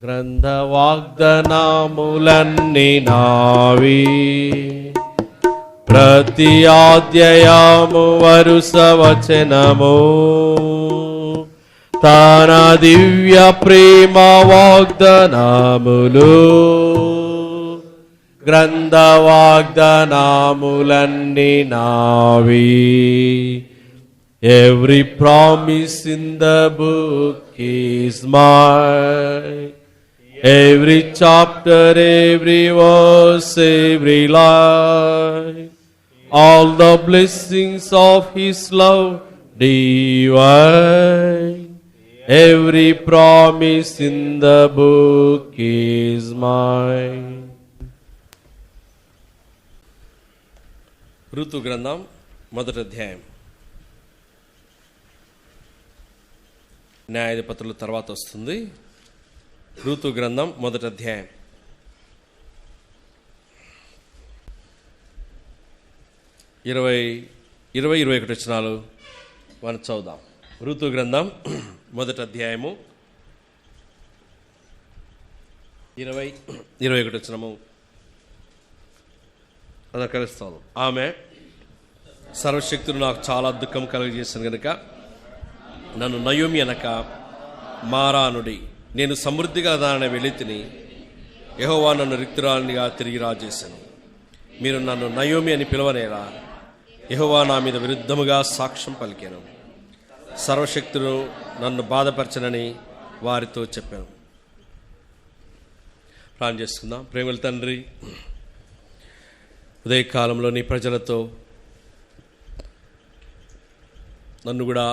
గ్రంథ వాగ్దానములన్నీ నావి, ప్రతి అధ్యాయము వరుస వచనము తన దివ్య ప్రేమ వాగ్దానములు. గ్రంథ వాగ్దానములన్నీ నావి. Every promise in the book is mine. Every chapter, every verse, every line, all the blessings of His love divine. Every promise in the book is mine. ఋతు గ్రంథం మొదటి అధ్యాయం. న్యాయాధిపతుల తర్వాత వస్తుంది. ఋతు గ్రంథం మొదటి అధ్యాయం 20-21 వచనాలు మనం చదువుదాం. ఋతు గ్రంథం మొదటి అధ్యాయము 20-21 వచనము అలా కలుస్తాను. ఆమె సర్వశక్తులు నాకు చాలా దుఃఖం కలుగజేశాను గనుక నన్ను నయోమి అనక మారానుడి. నేను సమృద్ధిగా దాని వెళితిని, యెహోవా నన్ను రిక్తురాలినిగా తిరిగి రాజేశాను. మీరు నన్ను నయోమి అని పిలవనేలా, యెహోవా నా మీద విరుద్ధముగా సాక్ష్యం పలికాను. సర్వశక్తులు నన్ను బాధపరచనని వారితో చెప్పాను. ప్రార్థన చేసుకుందాం. ప్రేమల తండ్రి, ఉదయకాలంలో నీ ప్రజలతో నన్ను కూడా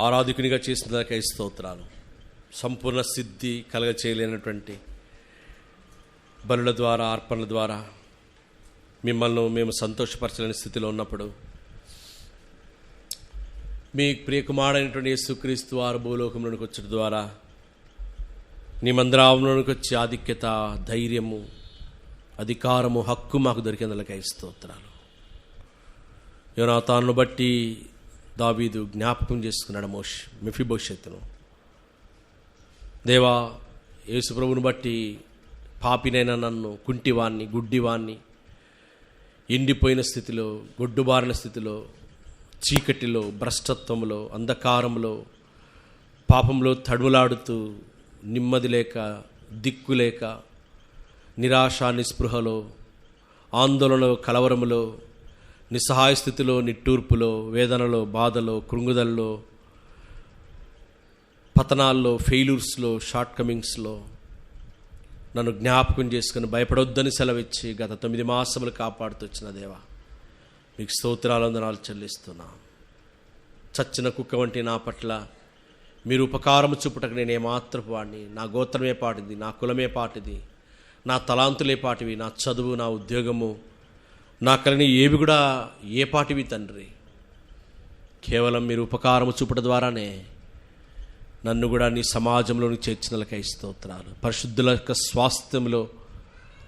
ఆరాధకునిగా చేసినందుకై స్తోత్రాలు. సంపూర్ణ సిద్ధి కలగ చేయలేనటువంటి బలుల ద్వారా, అర్పణల ద్వారా మిమ్మల్ని మేము సంతోషపరచలేని స్థితిలో ఉన్నప్పుడు మీ ప్రియకుమారుడైనటువంటి యేసుక్రీస్తు వారు భూలోకంలోనికి వచ్చడం ద్వారా నీ మందిరంలోనికి వచ్చి ఆధిక్యత, ధైర్యము, అధికారము, హక్కు మాకు దొరికినందుకై స్తోత్రాలు. యోనాతానును బట్టి దావీదు జ్ఞాపకం చేసుకున్నాడు మెఫీబోషెతును. దేవా, యేసుప్రభుని బట్టి పాపినైనా నన్ను, కుంటివాణ్ణి, గుడ్డివాణ్ణి, ఎండిపోయిన స్థితిలో, గొడ్డుబారిన స్థితిలో, చీకటిలో, భ్రష్టత్వంలో, అంధకారంలో, పాపంలో తడుములాడుతూ, నెమ్మది లేక, దిక్కు లేక, నిరాశ, నిస్పృహలో, ఆందోళనలో, కలవరములో, నిస్సహాయ స్థితిలో, నిట్టూర్పులో, వేదనలో, బాధలో, కృంగుదల్లో, పతనాల్లో, ఫెయిల్యూర్స్లో, షార్ట్ కమింగ్స్లో నన్ను జ్ఞాపకం చేసుకుని భయపడొద్దని సెలవిచ్చి గత 9 మాసములు కాపాడుతూ వచ్చిన దేవా, మీకు స్తోత్రాలందనాలు చెల్లిస్తున్నా. చచ్చిన కుక్క వంటి నా పట్ల మీరు ఉపకారము చూపుటకు నేను ఏమాత్రపు వాడిని. నా గోత్రమే పాటిది, నా కులమే పాటిది, నా తలాంతులే పాటివి, నా చదువు, నా ఉద్యోగము, నా కలిని ఏవి కూడా ఏ పాటివి తండ్రి. కేవలం మీరు ఉపకారము చూపడం ద్వారానే నన్ను కూడా నీ సమాజంలోనికి చేర్చినలకై స్తోత్రాలు. పరిశుద్ధుల యొక్క స్వాస్థ్యంలో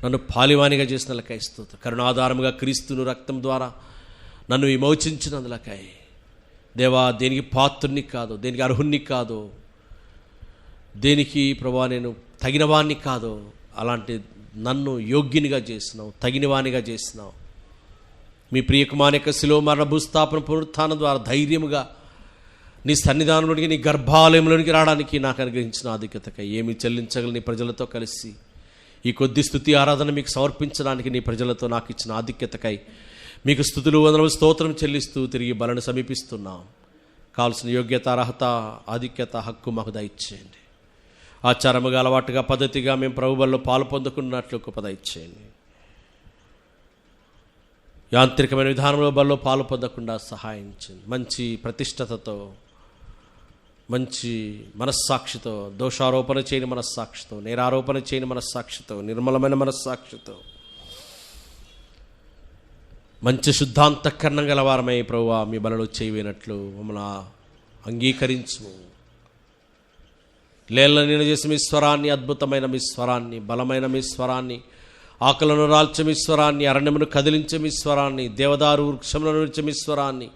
నన్ను పాలివానిగా చేసినలకై స్తోత్రం. కరుణాధారముగా క్రీస్తును రక్తం ద్వారా నన్ను విమోచించినందులకై దేవా, దేనికి పాత్రుని కాదు, దేనికి అర్హుణ్ణి కాదు, దేనికి ప్రభా నేను తగినవాణ్ణి కాదు, అలాంటి నన్ను యోగ్యునిగా చేసినావు, తగినవానిగా చేసినావు. మీ ప్రియకుమారుని యొక్క శిలువ మరణ భూస్థాపన పునరుత్థానం ద్వారా ధైర్యముగా నీ సన్నిధానంలోనికి, నీ గర్భాలయంలోనికి రావడానికి నాకు అనుగ్రహించిన ఆధిక్యతకై ఏమి చెల్లించగల నీ ప్రజలతో కలిసి ఈ కొద్ది స్తుతి ఆరాధన మీకు సమర్పించడానికి నీ ప్రజలతో నాకు ఇచ్చిన ఆధిక్యతకై మీకు స్తుతులు, వందనములు, స్తోత్రం చెల్లిస్తూ తిరిగి బలను సమీపిస్తున్నాం. కావాల్సిన యోగ్యత, అర్హత, ఆధిక్యత, హక్కు మాకు దయచేయండి. ఆచారముగా, అలవాటుగా, పద్ధతిగా మేము ప్రభు బలలో పాలు పొందుకున్నట్లు గొప్ప దయచేయండి. యాంత్రికమైన విధానంలో బలలో పాలు పొందకుండా సహాయించండి. మంచి ప్రతిష్టతతో, మంచి మనస్సాక్షితో, దోషారోపణ చేయని మనస్సాక్షితో, నేరారోపణ చేయని మనస్సాక్షితో, నిర్మలమైన మనస్సాక్షితో, మంచి శుద్ధాంతఃకరణం గలవారమై ప్రభువా మీ బలలో చేయవేనట్లు మమ్మల్ని అంగీకరించు. లేళ్ళ నేను చేసి మీ స్వరాన్ని, అద్భుతమైన మీ స్వరాన్ని, బలమైన మీ స్వరాన్ని, ఆకలను రాల్చే మీ స్వరాన్ని, అరణ్యమును కదిలించే మీ స్వరాన్ని, దేవదారు వృక్షములను విడిచే మీ స్వరాన్ని,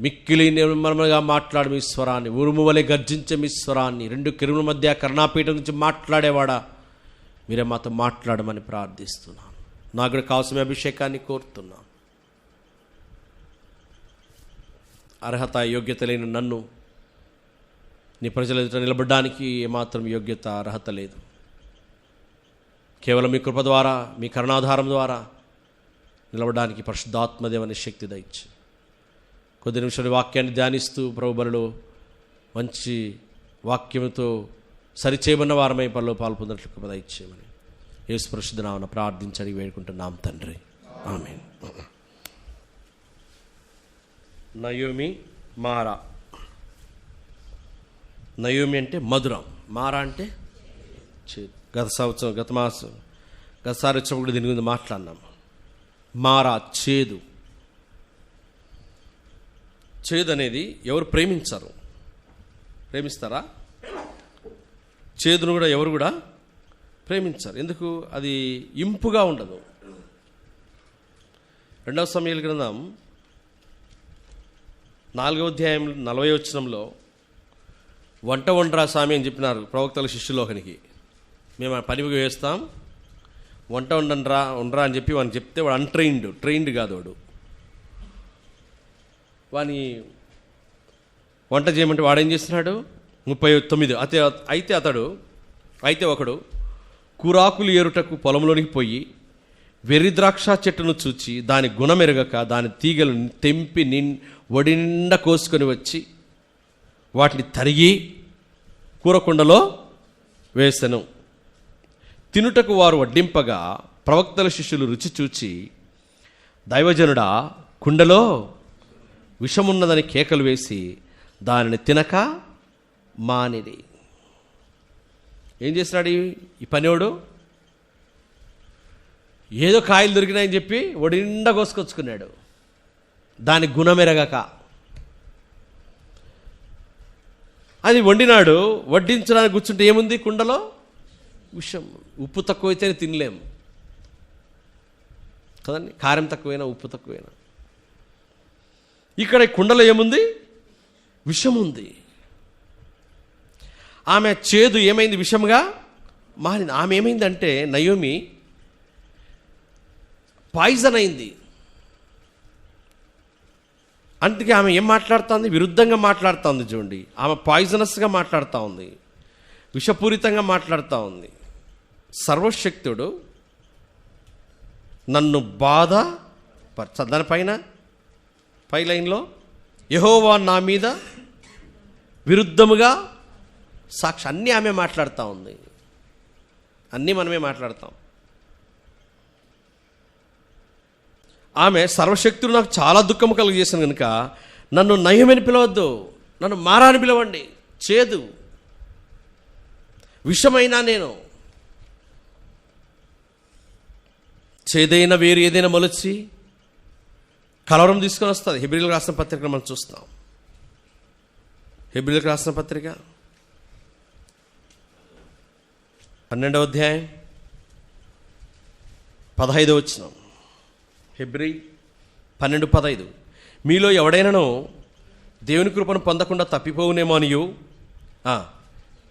మిక్కిలి నిర్మలంగా మాట్లాడు మీ స్వరాన్ని, ఉరుము వలె గర్జించే మీ స్వరాన్ని, రెండు కెరూబుల మధ్య కరుణాపీఠం నుంచి మాట్లాడేవాడా మీరే మాతో మాట్లాడమని ప్రార్థిస్తున్నాను. నాకు కూడా కావాల్సిన అభిషేకాన్ని కోరుతున్నాను. అర్హత యోగ్యత లేని నన్ను నీ ప్రజల ఎదుట నిలబడడానికి ఏమాత్రం యోగ్యత అర్హత లేదు. కేవలం మీ కృప ద్వారా, మీ కరుణాధారం ద్వారా నిలబడడానికి పరిశుద్ధాత్మదేవని శక్తి దయచి కొద్ది నిమిషాలు వాక్యాన్ని ధ్యానిస్తూ ప్రభు బలిలో మంచి వాక్యముతో సరిచేయమన్న వారమై పనిలో పాల్పొందినట్లు కృప దయచేయమని యేసు పరిశుద్ధ నామమున ప్రార్థించి వేడుకుంటున్నాం తండ్రి, ఆమేన్. నయోమి మారా. నయోమి అంటే మధురం, మారా అంటే చేదు. గతసారి వచ్చినప్పుడు దీని గురించి మాట్లాడినాం. మారా చేదు. చేదు అనేది ఎవరు ప్రేమించరు. ప్రేమిస్తారా? చేదును కూడా ఎవరు కూడా ప్రేమించరు. ఎందుకు? అది ఇంపుగా ఉండదు. 2 సమూయేలు గ్రంథం 4వ అధ్యాయం 40వ వచనంలో వంట వండరా స్వామి అని చెప్పినారు ప్రవక్తల శిష్యులోకనికి. మేము పనికి వేస్తాం, వంట ఉండరా అని చెప్పి వాడిని చెప్తే వాడు ట్రైన్డ్ కాదు. వాని వంట చేయమంటే వాడేం చేస్తున్నాడు? 39. అయితే ఒకడు కూరాకులు ఏరుటకు పొలంలోనికి పోయి వెర్రి ద్రాక్ష చెట్టును చూచి దాని గుణమెరగక దాని తీగలు తెంపి ఒడి నిండా కోసుకొని వచ్చి వాటిని తరిగి కూరకుండలో వేసెను. తినుటకు వారు వడ్డింపగా ప్రవక్తల శిష్యులు రుచి చూచి, దైవజనుడా, కుండలో విషమున్నదని కేకలు వేసి దానిని తినక మానిది. ఏం చేసినాడు ఈ పనివాడు? ఏదో కాయలు దొరికినాయని చెప్పి ఒడి నిండా కోసుకొచ్చుకున్నాడు, దాని గుణమెరగక. అది వండినాడు, వడ్డించడానికి కూర్చుంటే ఏముంది కుండలో? విషం. ఉప్పు తక్కువైతేనే తినలేము కదండి, కారం తక్కువైనా ఉప్పు తక్కువైనా. ఇక్కడ కుండలో ఏముంది? విషం ఉంది. ఆమె చేదు ఏమైంది? విషంగా మారింది. ఆమె ఏమైందంటే నయోమి పాయిజన్ అయింది. అందుకే ఆమె ఏం మాట్లాడుతుంది? విరుద్ధంగా మాట్లాడుతుంది. చూడండి, ఆమె పాయిజనస్గా మాట్లాడుతూ ఉంది, విషపూరితంగా మాట్లాడుతూ ఉంది. సర్వశక్తుడు నన్ను దానిపైన పై లైన్లో యెహోవా నా మీద విరుద్ధముగా సాక్షి. అన్నీ ఆమె మాట్లాడుతూ ఉంది, అన్నీ మనమే మాట్లాడతాం. ఆమె సర్వశక్తుడు నాకు చాలా దుఃఖము కలుగజేశాను కనుక నన్ను నయమని పిలవద్దు, నన్ను మారా అని పిలవండి. చేదు విషమైనా నేను చేదైన వేరు ఏదైనా మొలచి కలవరం తీసుకొని వస్తుంది. హెబ్రీలకు రాసిన పత్రిక మనం చూస్తాం. హెబ్రీలకు రాసిన పత్రిక 12వ అధ్యాయం 15వ వచనం. హెబ్రీ 12:15. మీలో ఎవడైనానో దేవుని కృపను పొందకుండా తప్పిపోవునేమో అనియు,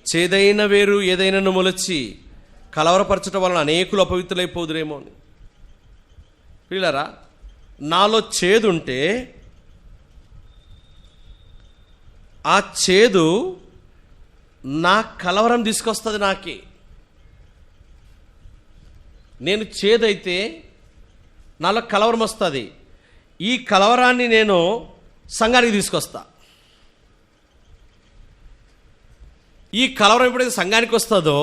చేదైన వేరు ఏదైనా మొలచి కలవరపరచడం వలన అనేకులు అపవిత్రులైపోదురేమో అని. పిల్లరా, నాలో చేదు ఉంటే ఆ చేదు నా కలవరం తీసుకొస్తుంది. నాకే నేను చేదైతే నాలో కలవరం వస్తుంది. ఈ కలవరాన్ని నేను సంఘానికి తీసుకొస్తా. ఈ కలవరం ఎప్పుడైతే సంఘానికి వస్తుందో,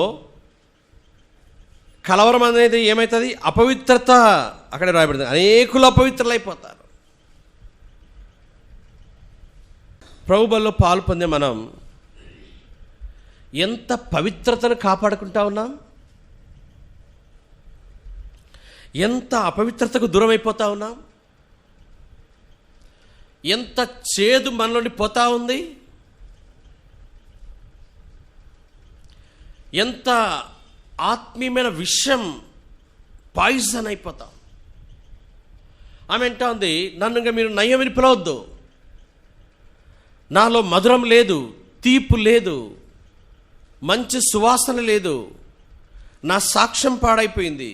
కలవరం అనేది ఏమవుతుంది? అపవిత్రత. అక్కడే రాయబడింది, అనేకులు అపవిత్రులు అయిపోతారు. ప్రభు బలిలో పాలు పొందే మనం ఎంత పవిత్రతను కాపాడుకుంటా ఉన్నాం, ఎంత అపవిత్రతకు దూరం అయిపోతా ఉన్నాం, ఎంత చేదు మనలోని పోతా ఉంది, ఎంత ఆత్మీయమైన విషయం పాయిజన్ అయిపోతాం. ఆమె అంటా ఉంది, నన్ను ఇంకా మీరు నయ్యమని పిలవద్దు, నాలో మధురం లేదు, తీపు లేదు, మంచి సువాసన లేదు, నా సాక్ష్యం పాడైపోయింది,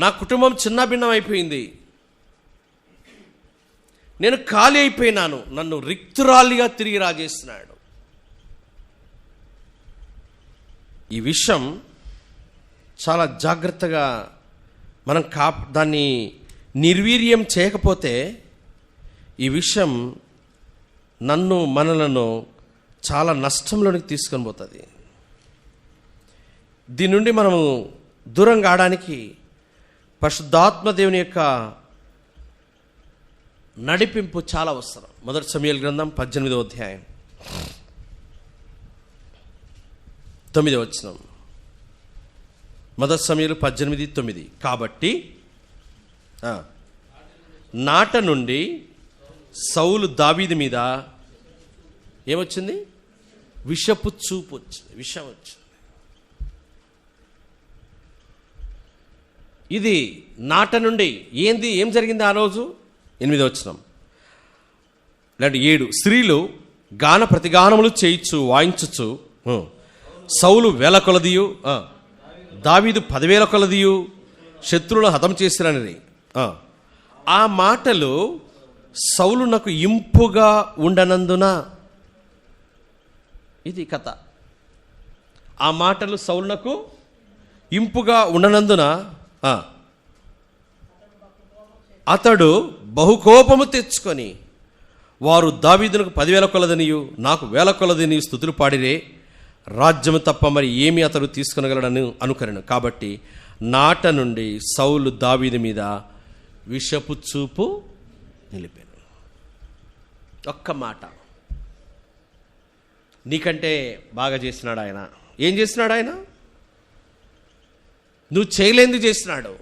నా కుటుంబం చిన్నభిన్నం అయిపోయింది, నేను ఖాళీ అయిపోయినాను, నన్ను రిక్తురాలిగా తిరిగి రాజేస్తున్నాడు. ఈ విషయం చాలా జాగ్రత్తగా మనం దాన్ని నిర్వీర్యం చేయకపోతే ఈ విషయం మనలను చాలా నష్టంలోనికి తీసుకొని పోతుంది. దీని నుండి మనము దూరం కావడానికి పరిశుద్ధాత్మ దేవుని యొక్క నడిపింపు చాలా అవసరం. 1 సమూయేలు గ్రంథం 18వ అధ్యాయం 9వ వచనం. 1 సమూయేలు 18:9. కాబట్టి నాట నుండి సౌలు దావీదు మీద ఏమొచ్చింది? విషపు చూపు వచ్చింది, విషం వచ్చింది. ఇది నాట నుండి ఏం జరిగింది ఆ రోజు? 8వ వచనం. 7 స్త్రీలు గాన ప్రతిగానములు చేయించు వాయించుచు సౌలు 1000 కొలదియు దావీదు 10,000 కొలదియు శత్రువులను హతం చేసిరని. ఆ మాటలు సౌలునకు ఇంపుగా ఉండనందున, ఇది కథ. ఆ మాటలు సౌలునకు ఇంపుగా ఉండనందున అతడు బహుకోపము తెచ్చుకొని, వారు దావీదునకు 10,000 కొలదనియు నాకు 1000 కొలదనియు స్తుతులు పాడిరే, రాజ్యము తప్ప మరి ఏమి అతడు తీసుకొనగలడని అనుకరను. కాబట్టి నాట నుండి సౌలు దావీదు మీద విషపు చూపు నిలిపాను. ఒక్క మాట. నీకంటే బాగా చేసినాడు ఆయన. ఏం చేసినాడు ఆయన? నువ్వు చేయలేంది చేసినాడు.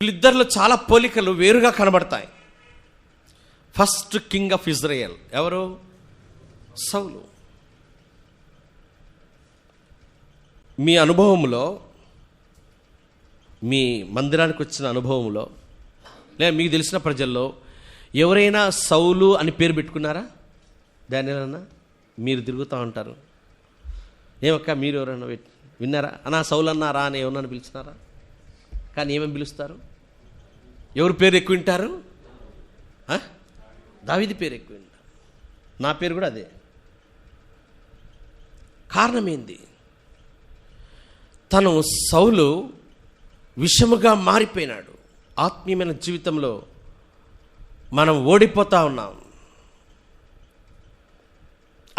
వీళ్ళిద్దరిలో చాలా పోలికలు వేరుగా కనబడతాయి. ఫస్ట్ కింగ్ ఆఫ్ ఇజ్రాయెల్ ఎవరు? సౌలు. మీ అనుభవంలో, మీ మందిరానికి వచ్చిన అనుభవంలో, లేదా మీకు తెలిసిన ప్రజల్లో ఎవరైనా సౌలు అని పేరు పెట్టుకున్నారా? దానిలన్నా మీరు తిరుగుతూ ఉంటారు. ఏమక్క మీరు ఎవరైనా విన్నారా? అన్నా సౌలు అన్నారా అని ఎవరన్నా పిలిచినారా? కానీ ఏమేమి పిలుస్తారు? ఎవరి పేరు ఎక్కువ వింటారు? దావీదు పేరు ఎక్కువ వింటారు. నా పేరు కూడా అదే. కారణం ఏంది? తను సౌలు విషముగా మారిపోయినాడు. ఆత్మీయమైన జీవితంలో మనం ఓడిపోతూ ఉన్నాం.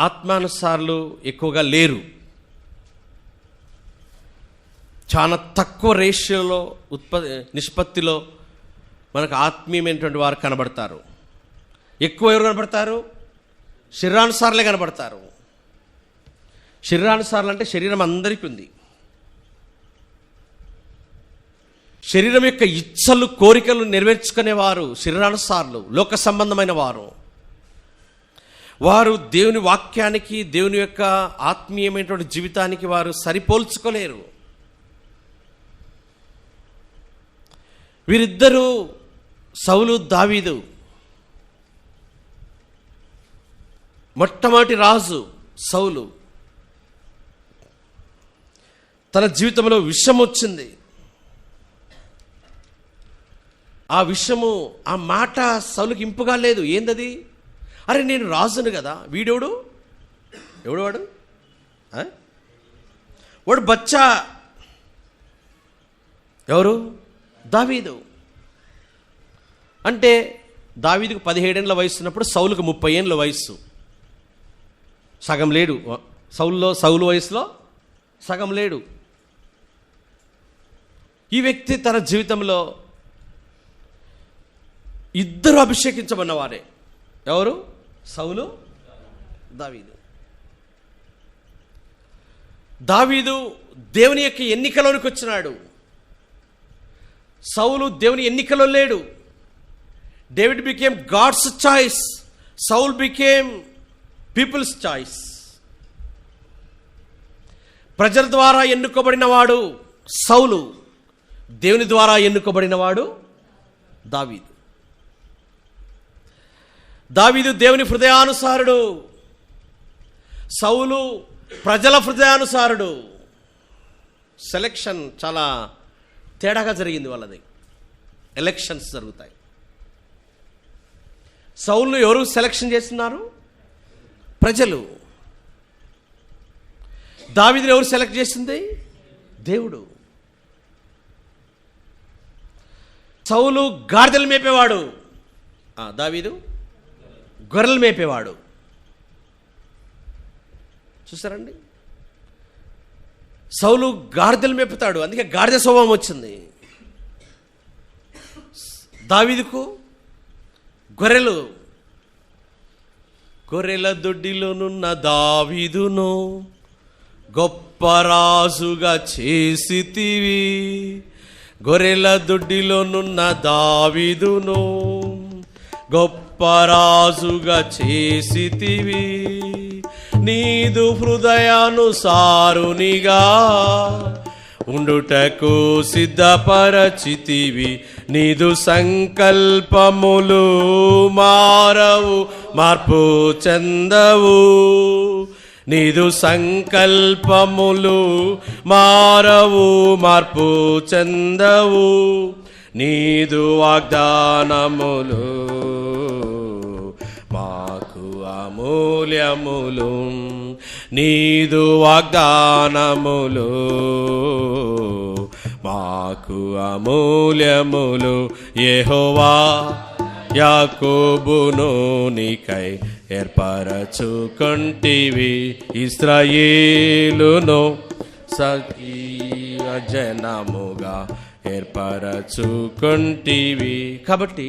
ఆత్మానుసారులు ఎక్కువగా లేరు. చాలా తక్కువ రేషియోలో నిష్పత్తిలో మనకు ఆత్మీయమైనటువంటి వారు కనబడతారు. ఎక్కువ ఎవరు కనబడతారు? శరీరానుసారులే కనబడతారు. శరీరానుసారులు అంటే శరీరం అందరికీ ఉంది. శరీరం యొక్క ఇచ్చలు కోరికలు నెరవేర్చుకునేవారు శరీరానుసారులు, లోక సంబంధమైన వారు. వారు దేవుని వాక్యానికి, దేవుని యొక్క ఆత్మీయమైనటువంటి జీవితానికి వారు సరిపోల్చుకోలేరు. వీరిద్దరూ సౌలు దావీదు. మొట్టమొదటి రాజు సౌలు. తన జీవితంలో విషం వచ్చింది. ఆ విషము, ఆ మాట సౌలుకి ఇంపుగా లేదు. ఏందది? అరే నేను రాజును కదా, వీడెవడు? ఎవడు వాడు? వాడు బచ్చా. ఎవరు? దావీదు. అంటే దావీదుకు 17 ఏళ్ల వయసు ఉన్నప్పుడు సౌలుకు 30 ఏళ్ళ వయస్సు. సగం లేడు. సౌలు వయసులో సగం లేడు. ఈ వ్యక్తి తన జీవితంలో ఇద్దరు అభిషేకించబడినవారే. ఎవరు? సౌలు, దావీదు. దావీదు దేవుని యొక్క ఎన్నికలోనికి వచ్చినాడు. సౌలు దేవుని ఎన్నికలో లేడు. David became God's choice, Saul became people's choice. ప్రజల ద్వారా ఎన్నుకోబడినవాడు సౌలు, దేవుని ద్వారా ఎన్నుకోబడినవాడు దావీదు. దావీదు దేవుని హృదయానుసారుడు, సౌలు ప్రజల హృదయానుసారుడు. సెలెక్షన్ చాలా తేడాగా జరిగింది వాళ్ళది. ఎలక్షన్స్ జరుగుతాయి. సౌలును ఎవరు సెలెక్షన్ చేస్తున్నారు? ప్రజలు. దావీదుని ఎవరు సెలెక్ట్ చేసింది? దేవుడు. సౌలు గాడిదలు మేపేవాడు, దావీదు గొర్రెలు మేపేవాడు. చూసారండి, సౌలు గాడిదలు మేపుతాడు, అందుకే గాడిద స్వభావం వచ్చింది. దావీదుకు గొర్రెలు. గొర్రెల దొడ్డిలోనున్న దావీదును గొప్ప రాజుగా చేసితివి. గొర్రెల దొడ్డిలోనున్న దావీదును గొప్ప రాజుగా చేసితివి. నీదు హృదయానుసారునిగా ఉండుటకు సిద్ధపరచితివి. నీదు సంకల్పములు మారవు, మార్పు చెందవు. నీదు సంకల్పములు మారవు, మార్పు చెందవు. నీదు వాగ్దానములు మాకు అమూల్యములు. నీదు వాగ్దానములు మాకు అమూల్యములు. యెహోవా యాకోబును నీకై ఏర్పరచుకొంటివి. ఇశ్రాయేలును సజీవ జనముగా ఏర్పరచుకొంటివి. కాబట్టి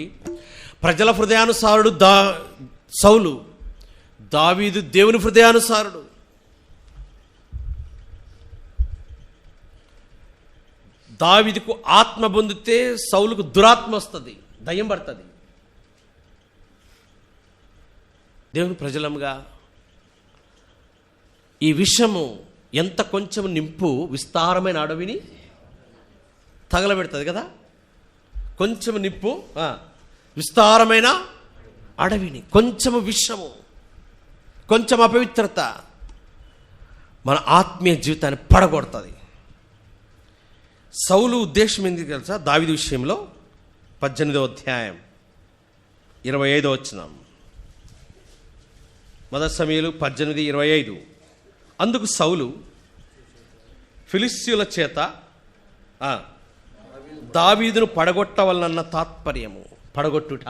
ప్రజల హృదయానుసారుడు సౌలు, దావీదు దేవుని హృదయానుసారుడు. దావీదుకు ఆత్మ పొందితే సౌలుకు దురాత్మ వస్తుంది, దయ్యం పడుతుంది. దేవుని ప్రజలముగా ఈ విషము ఎంత కొంచెం నింపు విస్తారమైన అడవిని తగలబెడుతుంది కదా. కొంచెం నిప్పు విస్తారమైన అడవిని, కొంచెము విషము, కొంచెం అపవిత్రత మన ఆత్మీయ జీవితాన్ని పడగొడుతుంది. సౌలు ఉద్దేశం ఎందుకు తెలుసా? దావీదు విషయంలో 18వ అధ్యాయం 25వ వచనం. మొదటి సమూయేలు 18:25. అందుకు సౌలు ఫిలిష్తీయుల చేత దావీదును పడగొట్టవలనన్న తాత్పర్యము. పడగొట్టుట.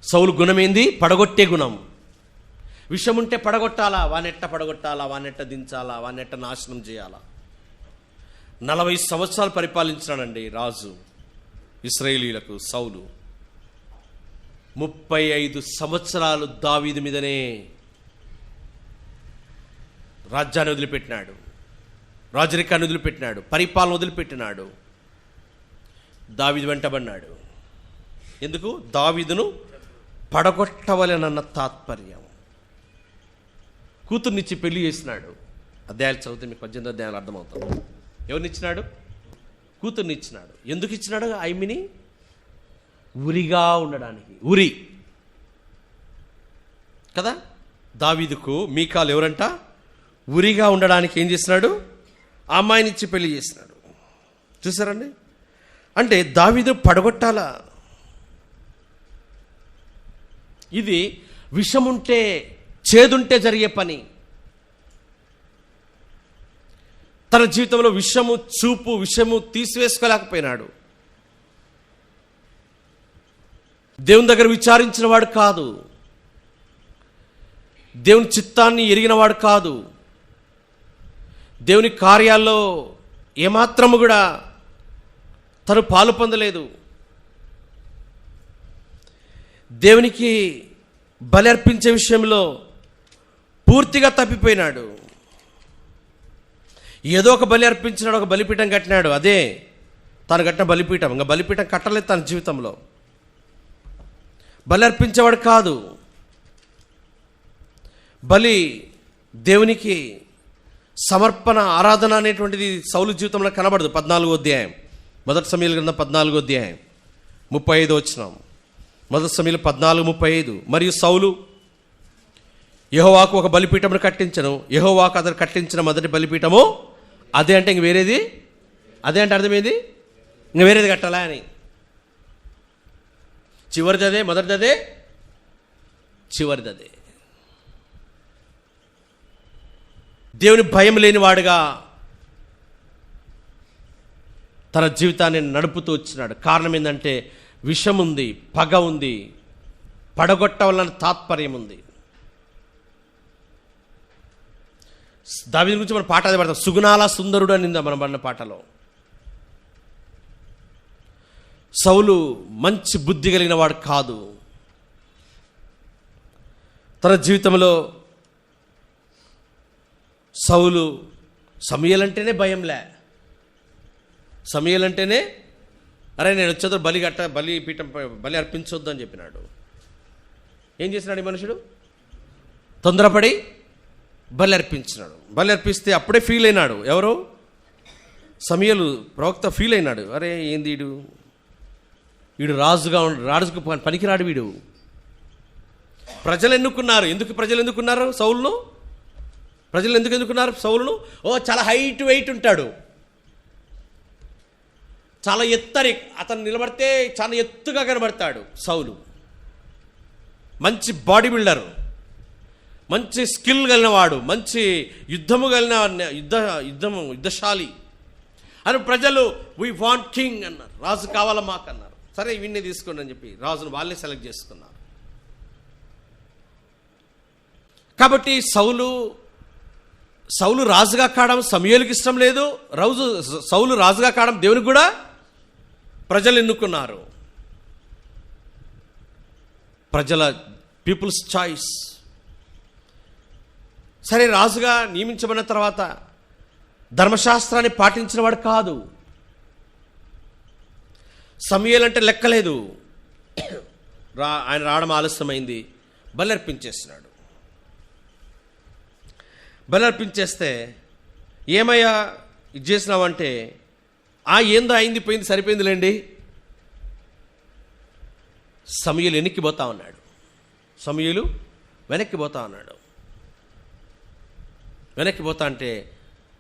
సౌలు గుణమేంది? పడగొట్టే గుణం. విషం ఉంటే పడగొట్టాలా, వానెట్ట పడగొట్టాలా, వానెట్ట దించాలా, వానెట్ట నాశనం చేయాలా. 40 సంవత్సరాలు పరిపాలించినాడండి రాజు ఇశ్రాయేలీయులకు సౌలు. 35 సంవత్సరాలు దావీదు మీదనే రాజ్యాన్ని వదిలిపెట్టినాడు, రాజరికాన్ని వదిలిపెట్టినాడు, పరిపాలన వదిలిపెట్టినాడు. దావీదు వెంటబడినాడు. ఎందుకు? దావీదును పడగొట్టవలెనన్న తాత్పర్యం. కూతుర్నిచ్చి పెళ్లి చేసినాడు. అధ్యాయాలు చదివితే మీకు 18 అధ్యాయాలు అర్థమవుతుంది. ఎవరినిచ్చినాడు? కూతుర్నిచ్చినాడు. ఎందుకు ఇచ్చినాడు? ఐమిని ఉరిగా ఉండడానికి. ఉరి కదా. దావీదుకు మీకాలు ఎవరంట? ఉరిగా ఉండడానికి ఏం చేసినాడు? ఆ అమ్మాయినిచ్చి పెళ్లి చేసినాడు. చూసారండి, అంటే దావీదు పడగొట్టాలా. ఇది విషముంటే, చేదుంటే జరిగే పని. తన జీవితంలో విషము చూపు, విషము తీసివేసుకోలేకపోయినాడు. దేవుని దగ్గర విచారించిన వాడు కాదు, దేవుని చిత్తాన్ని ఎరిగినవాడు కాదు, దేవుని కార్యాల్లో ఏమాత్రము కూడా తను పాలు పొందలేదు. దేవునికి బలి అర్పించే విషయంలో పూర్తిగా తప్పిపోయినాడు. ఏదో ఒక బలి అర్పించినాడు, ఒక బలిపీఠం కట్టినాడు. అదే తను కట్టిన బలిపీఠం. ఇంకా బలిపీఠం కట్టలేదు తన జీవితంలో. బలి అర్పించేవాడు కాదు. బలి దేవునికి సమర్పణ, ఆరాధన అనేటువంటిది సౌలు జీవితంలో కనబడదు. 14వ అధ్యాయం, మొదటి సమూయేలు గ్రంథం 14వ అధ్యాయం 35వ వచనం. మొదటి సమయంలో 14:35. మరియు సౌలు యెహోవాకు ఒక బలిపీఠమును కట్టించను. యెహోవాకు అతను కట్టించిన మొదటి బలిపీఠము అదే. అంటే ఇంక వేరేది అదే అంటే అర్థమేది? ఇంక వేరేది కట్టాలా అని. చివరిదదే, మొదటిదదే, చివరిదదే. దేవుని భయం లేనివాడుగా తన జీవితాన్ని నడుపుతూ వచ్చినాడు. కారణం ఏంటంటే విషం ఉంది, పగ ఉంది, పడగొట్టవాలని తాత్పర్యం ఉంది. దావీదు గురించి మన పాట అదే పడతాం, సుగుణాల సుందరుడు అనిందా మనం పడిన పాటలో. సౌలు మంచి బుద్ధి కలిగిన వాడు కాదు. తన జీవితంలో సౌలు సమూయేలంటేనే భయంలే. సమూయేలంటేనే అరే నేను వచ్చేదో బలి అర్పించొద్దు అని చెప్పినాడు. ఏం చేసినాడు ఈ మనుషుడు? తొందరపడి బలి అర్పించినాడు. బలి అర్పిస్తే అప్పుడే ఫీల్ అయినాడు. ఎవరు? సమూయేలు ప్రవక్త ఫీల్ అయినాడు. అరే ఏంది వీడు రాజుకు పనికిరాడు వీడు. ప్రజలు ఎన్నుకున్నారు. ప్రజలు ఎందుకున్నారు సౌలును? ప్రజలు ఎందుకు ఎన్నుకున్నారు సౌలును? చాలా హైట్ వెయిట్ ఉంటాడు, చాలా ఎత్తరి, అతను నిలబడితే చాలా ఎత్తుగా కనబడతాడు సౌలు. మంచి బాడీ బిల్డరు, మంచి స్కిల్ కలిగిన వాడు, మంచి యుద్ధము కలిగిన యుద్ధశాలి అని ప్రజలు వీ వాంట్ కింగ్ అన్నారు. రాజు కావాలా మాకు అన్నారు. సరే వీడిని తీసుకోండి అని చెప్పి రాజును వాళ్ళే సెలెక్ట్ చేసుకున్నారు. కాబట్టి సౌలు రాజుగా కావడం సమూయేలుకి ఇష్టం లేదు. సౌలు రాజుగా కావడం దేవునికి కూడా ప్రజలు ఎన్నుకున్నారు. People's choice. సరే రాజుగా నియమించబడిన తర్వాత ధర్మశాస్త్రాన్ని పాటించిన వాడు కాదు. సమూయేలు అంటే లెక్కలేదు. ఆయన రావడం ఆలస్యమైంది, బలి అర్పించేసినాడు. బలి అర్పించేస్తే ఏమయ్యా ఇది చేసినావంటే ఏందో అయింది పోయింది సరిపోయిందిలేండి. సమూయేలు వెనక్కిపోతా ఉన్నాడు. వెనక్కిపోతా ఉన్నాడు. వెనక్కిపోతా అంటే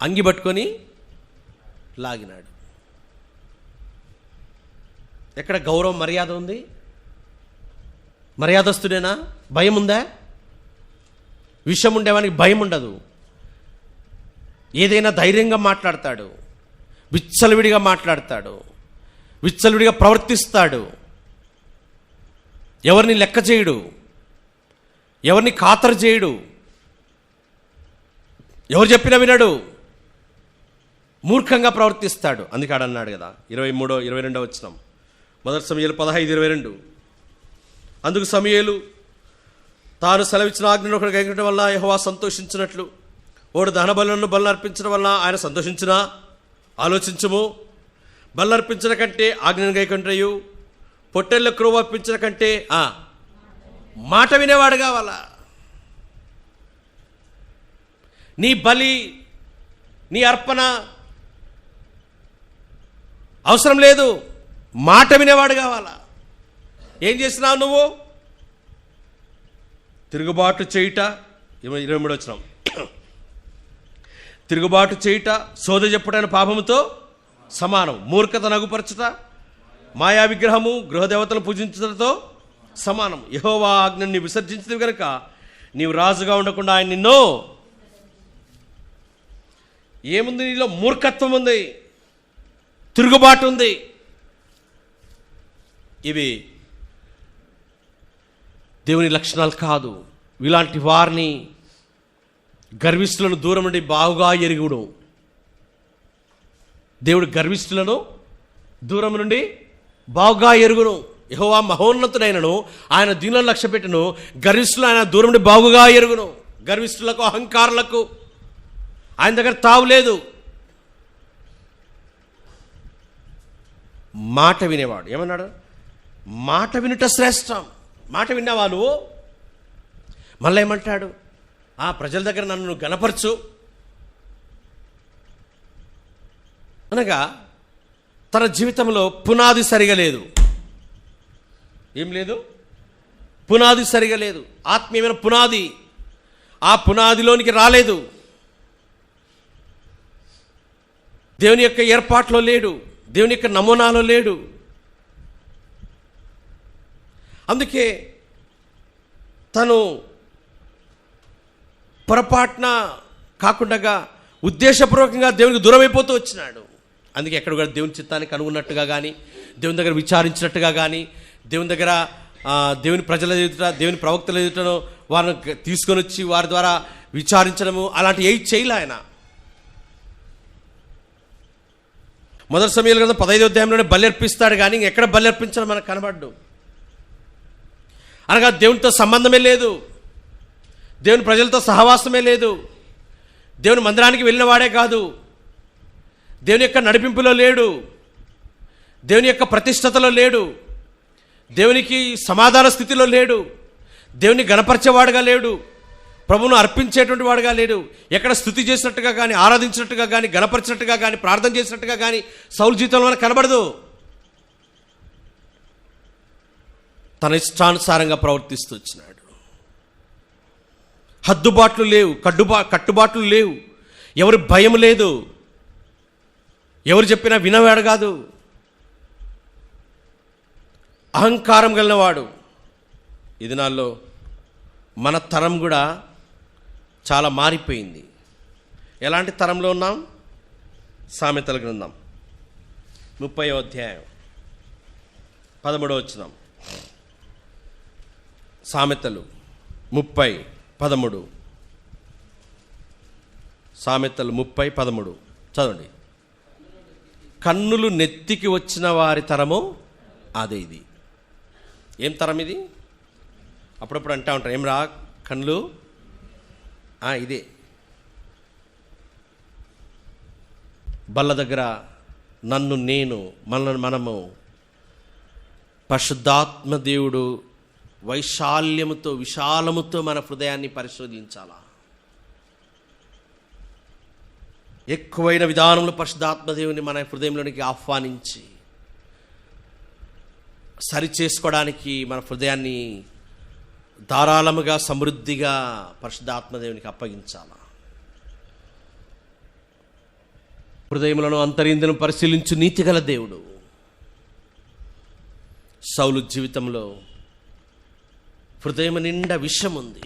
అంగి పట్టుకొని లాగినాడు. ఎక్కడ గౌరవం మర్యాద ఉంది? మర్యాదస్తుడేనా? భయం ఉందా? విషయం ఉండేవానికి భయం ఉండదు. ఏదైనా ధైర్యంగా మాట్లాడతాడు, విచ్చలవిడిగా మాట్లాడతాడు, విచ్చలవిడిగా ప్రవర్తిస్తాడు. ఎవరిని లెక్క చేయడు, ఎవరిని ఖాతరు చేయడు, ఎవరు చెప్పినా వినడు, మూర్ఖంగా ప్రవర్తిస్తాడు. అందుకే ఆడన్నాడు కదా 23-22 వచనం, మొదటి సమూయేలు 15:22. అందుకు సమూయేలు తాను సెలవిచ్చిన ఆజ్ఞను ఒకడు గైకొనడం వల్ల యెహోవా సంతోషించినట్లు ఓడు దహన బలులను బలు అర్పించడం వల్ల ఆయన సంతోషించినా ఆలోచించము. బలు అర్పించిన కంటే ఆజ్ఞను గైకొంటయు, పొట్టెళ్ళ క్రొవ్వు అర్పించిన కంటే మాట వినేవాడు కావాలా. నీ బలి, నీ అర్పణ అవసరం లేదు, మాట వినేవాడు కావాలా. ఏం చేసినావు నువ్వు? తిరుగుబాటు చేయుట, 23 వచనం, తిరుగుబాటు చేయుట సోద చెప్పుటైన పాపముతో సమానం. మూర్ఖత నగుపరచుట మాయా విగ్రహము గృహదేవతలను పూజించడంతో సమానం. యెహోవా ఆజ్ఞని విసర్జించదు కనుక నీవు రాజుగా ఉండకుండా ఆయన నిన్ను. ఏముంది నీలో? మూర్ఖత్వం ఉంది, తిరుగుబాటు ఉంది. ఇవి దేవుని లక్షణాలు కాదు. ఇలాంటి వారిని, గర్విష్ఠులను దూరం నుండి బాగుగా ఎరుగుడు. దేవుడు గర్విష్ఠులను దూరం నుండి బాగుగా ఎరుగును. యెహోవా మహోన్నతుడైనను, ఆయన దీనులను లక్ష్యపెట్టును. గర్విష్ఠులు ఆయన దూరం నుండి బాగుగా ఎరుగును. గర్విష్ఠులకు, అహంకారులకు ఆయన దగ్గర తావులేదు. మాట వినేవాడు ఏమన్నాడు? మాట వినుట శ్రేష్టం. మాట విన్నావా నువ్వు? మళ్ళీ ఏమంటాడు? ప్రజల దగ్గర నన్ను గణపరచు అనగా తన జీవితంలో పునాది సరిగా లేదు. ఏం లేదు? పునాది సరిగా లేదు, ఆత్మీయమైన పునాది ఆ పునాదిలోనికి రాలేదు, దేవుని యొక్క ఏర్పాట్లో లేడు, దేవుని యొక్క నమూనాలో లేడు. అందుకే తను పొరపాటున కాకుండా ఉద్దేశపూర్వకంగా దేవునికి దూరం అయిపోతూ వచ్చినాడు. అందుకే ఎక్కడ కూడా దేవుని చిత్తానికి అనుకున్నట్టుగా కానీ, దేవుని దగ్గర విచారించినట్టుగా కానీ, దేవుని దగ్గర దేవుని ప్రజల ఎదుట, దేవుని ప్రవక్తల ఎదుటను వారిని తీసుకొని వచ్చి వారి ద్వారా విచారించడము అలాంటి ఏది చేయలే ఆయన. మొదటి సమయాల కదా 15వ అధ్యాయంలోనే బలి అర్పిస్తాడు, కానీ ఎక్కడ బలి అర్పించడం మనకు కనబడ్డు. అనగా దేవునితో సంబంధమే లేదు, దేవుని ప్రజలతో సహవాసమే లేదు, దేవుని మందిరానికి వెళ్ళిన వాడే కాదు, దేవుని యొక్క నడిపింపులో లేడు, దేవుని యొక్క ప్రతిష్టతలో లేడు, దేవునికి సమాధాన స్థితిలో లేడు, దేవుని గణపరిచేవాడుగా లేడు, ప్రభువును అర్పించేటువంటి వాడుగా లేడు. ఎక్కడ స్తుతి చేసినట్టుగా కానీ, ఆరాధించినట్టుగా కానీ, గణపరిచినట్టుగా కానీ, ప్రార్థన చేసినట్టుగా కానీ సౌలు జీవితంలో మనకు కనబడదు. తన ఇష్టానుసారంగా ప్రవర్తిస్తూ వచ్చినాడు. హద్దుబాట్లు లేవు, కట్టుబాట్లు లేవు, ఎవరి భయం లేదు, ఎవరు చెప్పినా వినవాడు కాదు, అహంకారం కలిగినవాడు. ఈ దినాల్లో మన తరం కూడా చాలా మారిపోయింది. ఎలాంటి తరంలో ఉన్నాం? సామెతల గ్రంథం 30వ అధ్యాయం 13వ వచనం. సామెతలు 30:13. సామెతలు 30:13 చదవండి. కన్నులు నెత్తికి వచ్చిన వారి తరము అదే. ఇది ఏం తరం ఇది? అప్పుడప్పుడు అంటూ ఉంటారు, ఏం రా కన్నులు, ఇదే. బల్ల దగ్గర మనము పరిశుద్ధాత్మ దేవుడు వైశాల్యముతో, విశాలముతో మన హృదయాన్ని పరిశోధించాలా. ఎక్కువైన విధానంలో పరిశుద్ధాత్మ దేవుని మన హృదయంలోనికి ఆహ్వానించి సరి చేసుకోవడానికి మన హృదయాన్ని ధారాళముగా, సమృద్ధిగా పరిశుద్ధాత్మదేవునికి అప్పగించాలా. హృదయములను అంతరింద్రియం పరిశీలించు నీతిగల దేవుడు. సౌలు జీవితంలో హృదయం నిండా విషం ఉంది.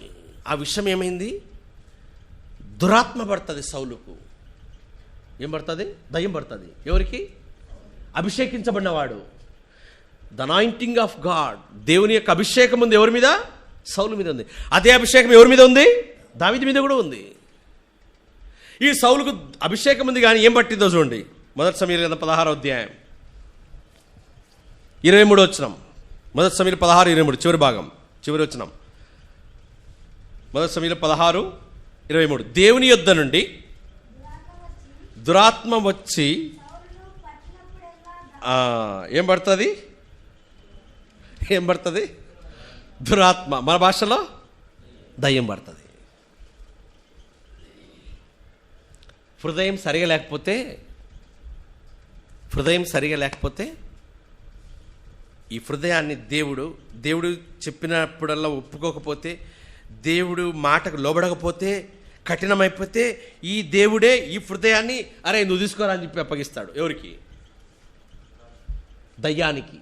ఆ విషం ఏమైంది? దురాత్మ పడుతుంది సౌలుకు. ఏం పడుతుంది? దయ్యం పడుతుంది. ఎవరికి? అభిషేకించబడినవాడు. ద అనాయింటింగ్ ఆఫ్ గాడ్, దేవుని యొక్క అభిషేకం ఉంది ఎవరి మీద? సౌలు మీద ఉంది. అదే అభిషేకం ఎవరి మీద ఉంది? దావీదు మీద కూడా ఉంది. ఈ సౌలుకు అభిషేకం ఉంది, కానీ ఏం పట్టిందో చూడండి. మొదటి సమూయేలు గ్రంథం 16వ అధ్యాయం 23వ వచనం. మొదటి సమూయేలు 16:23 చివరి భాగం, చివరి వచనం. మొదటి సమూయేలు 16:23. దేవుని యొద్ద నుండి దురాత్మ వచ్చి ఏం పడుతుంది? దురాత్మ. మన భాషలో దయ్యం పడుతుంది. హృదయం సరిగా లేకపోతే ఈ హృదయాన్ని దేవుడు చెప్పినప్పుడల్లా ఒప్పుకోకపోతే, దేవుడు మాటకు లోబడకపోతే, కఠినమైపోతే, ఈ దేవుడే ఈ హృదయాన్ని అరే నువ్వు తీసుకోరా అని చెప్పి అప్పగిస్తాడు. ఎవరికి? దయ్యానికి.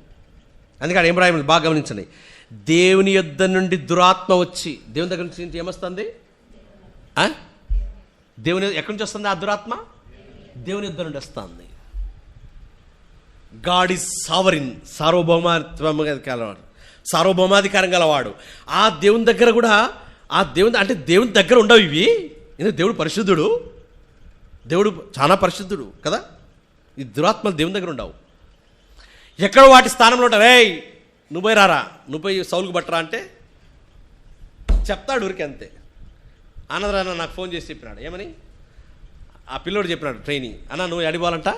అందుకని ఏం రాయమని బాగా గమనించండి. దేవుని యొద్ద నుండి దురాత్మ వచ్చి, దేవుని దగ్గర నుంచి ఏమొస్తుంది? దేవుని ఎక్కడి నుంచి వస్తుంది ఆ దురాత్మ? దేవుని యొద్ద నుండి వస్తుంది. గాడ్ ఈజ్ సావరిన్, సార్వభౌమాధికారం గలవాడు. ఆ దేవుని దగ్గర కూడా, అంటే దేవుని దగ్గర ఉండవు ఇవి. ఎందుకంటే దేవుడు పరిశుద్ధుడు, దేవుడు చాలా పరిశుద్ధుడు కదా. ఈ దురాత్మలు దేవుని దగ్గర ఉండవు. ఎక్కడో వాటి స్థానంలో ఉంటారు. ఏయ్ నువ్వు పోయి రారా, నువ్వు పోయి సౌలుకు పట్టరా అంటే చెప్తాడు ఊరికి, అంతే. ఆనందరాన్న నాకు ఫోన్ చేసి చెప్పినాడు. ఏమని? ఆ పిల్లోడు చెప్పినాడు ట్రైనింగ్, అన్న నువ్వు అడిపోవాలంట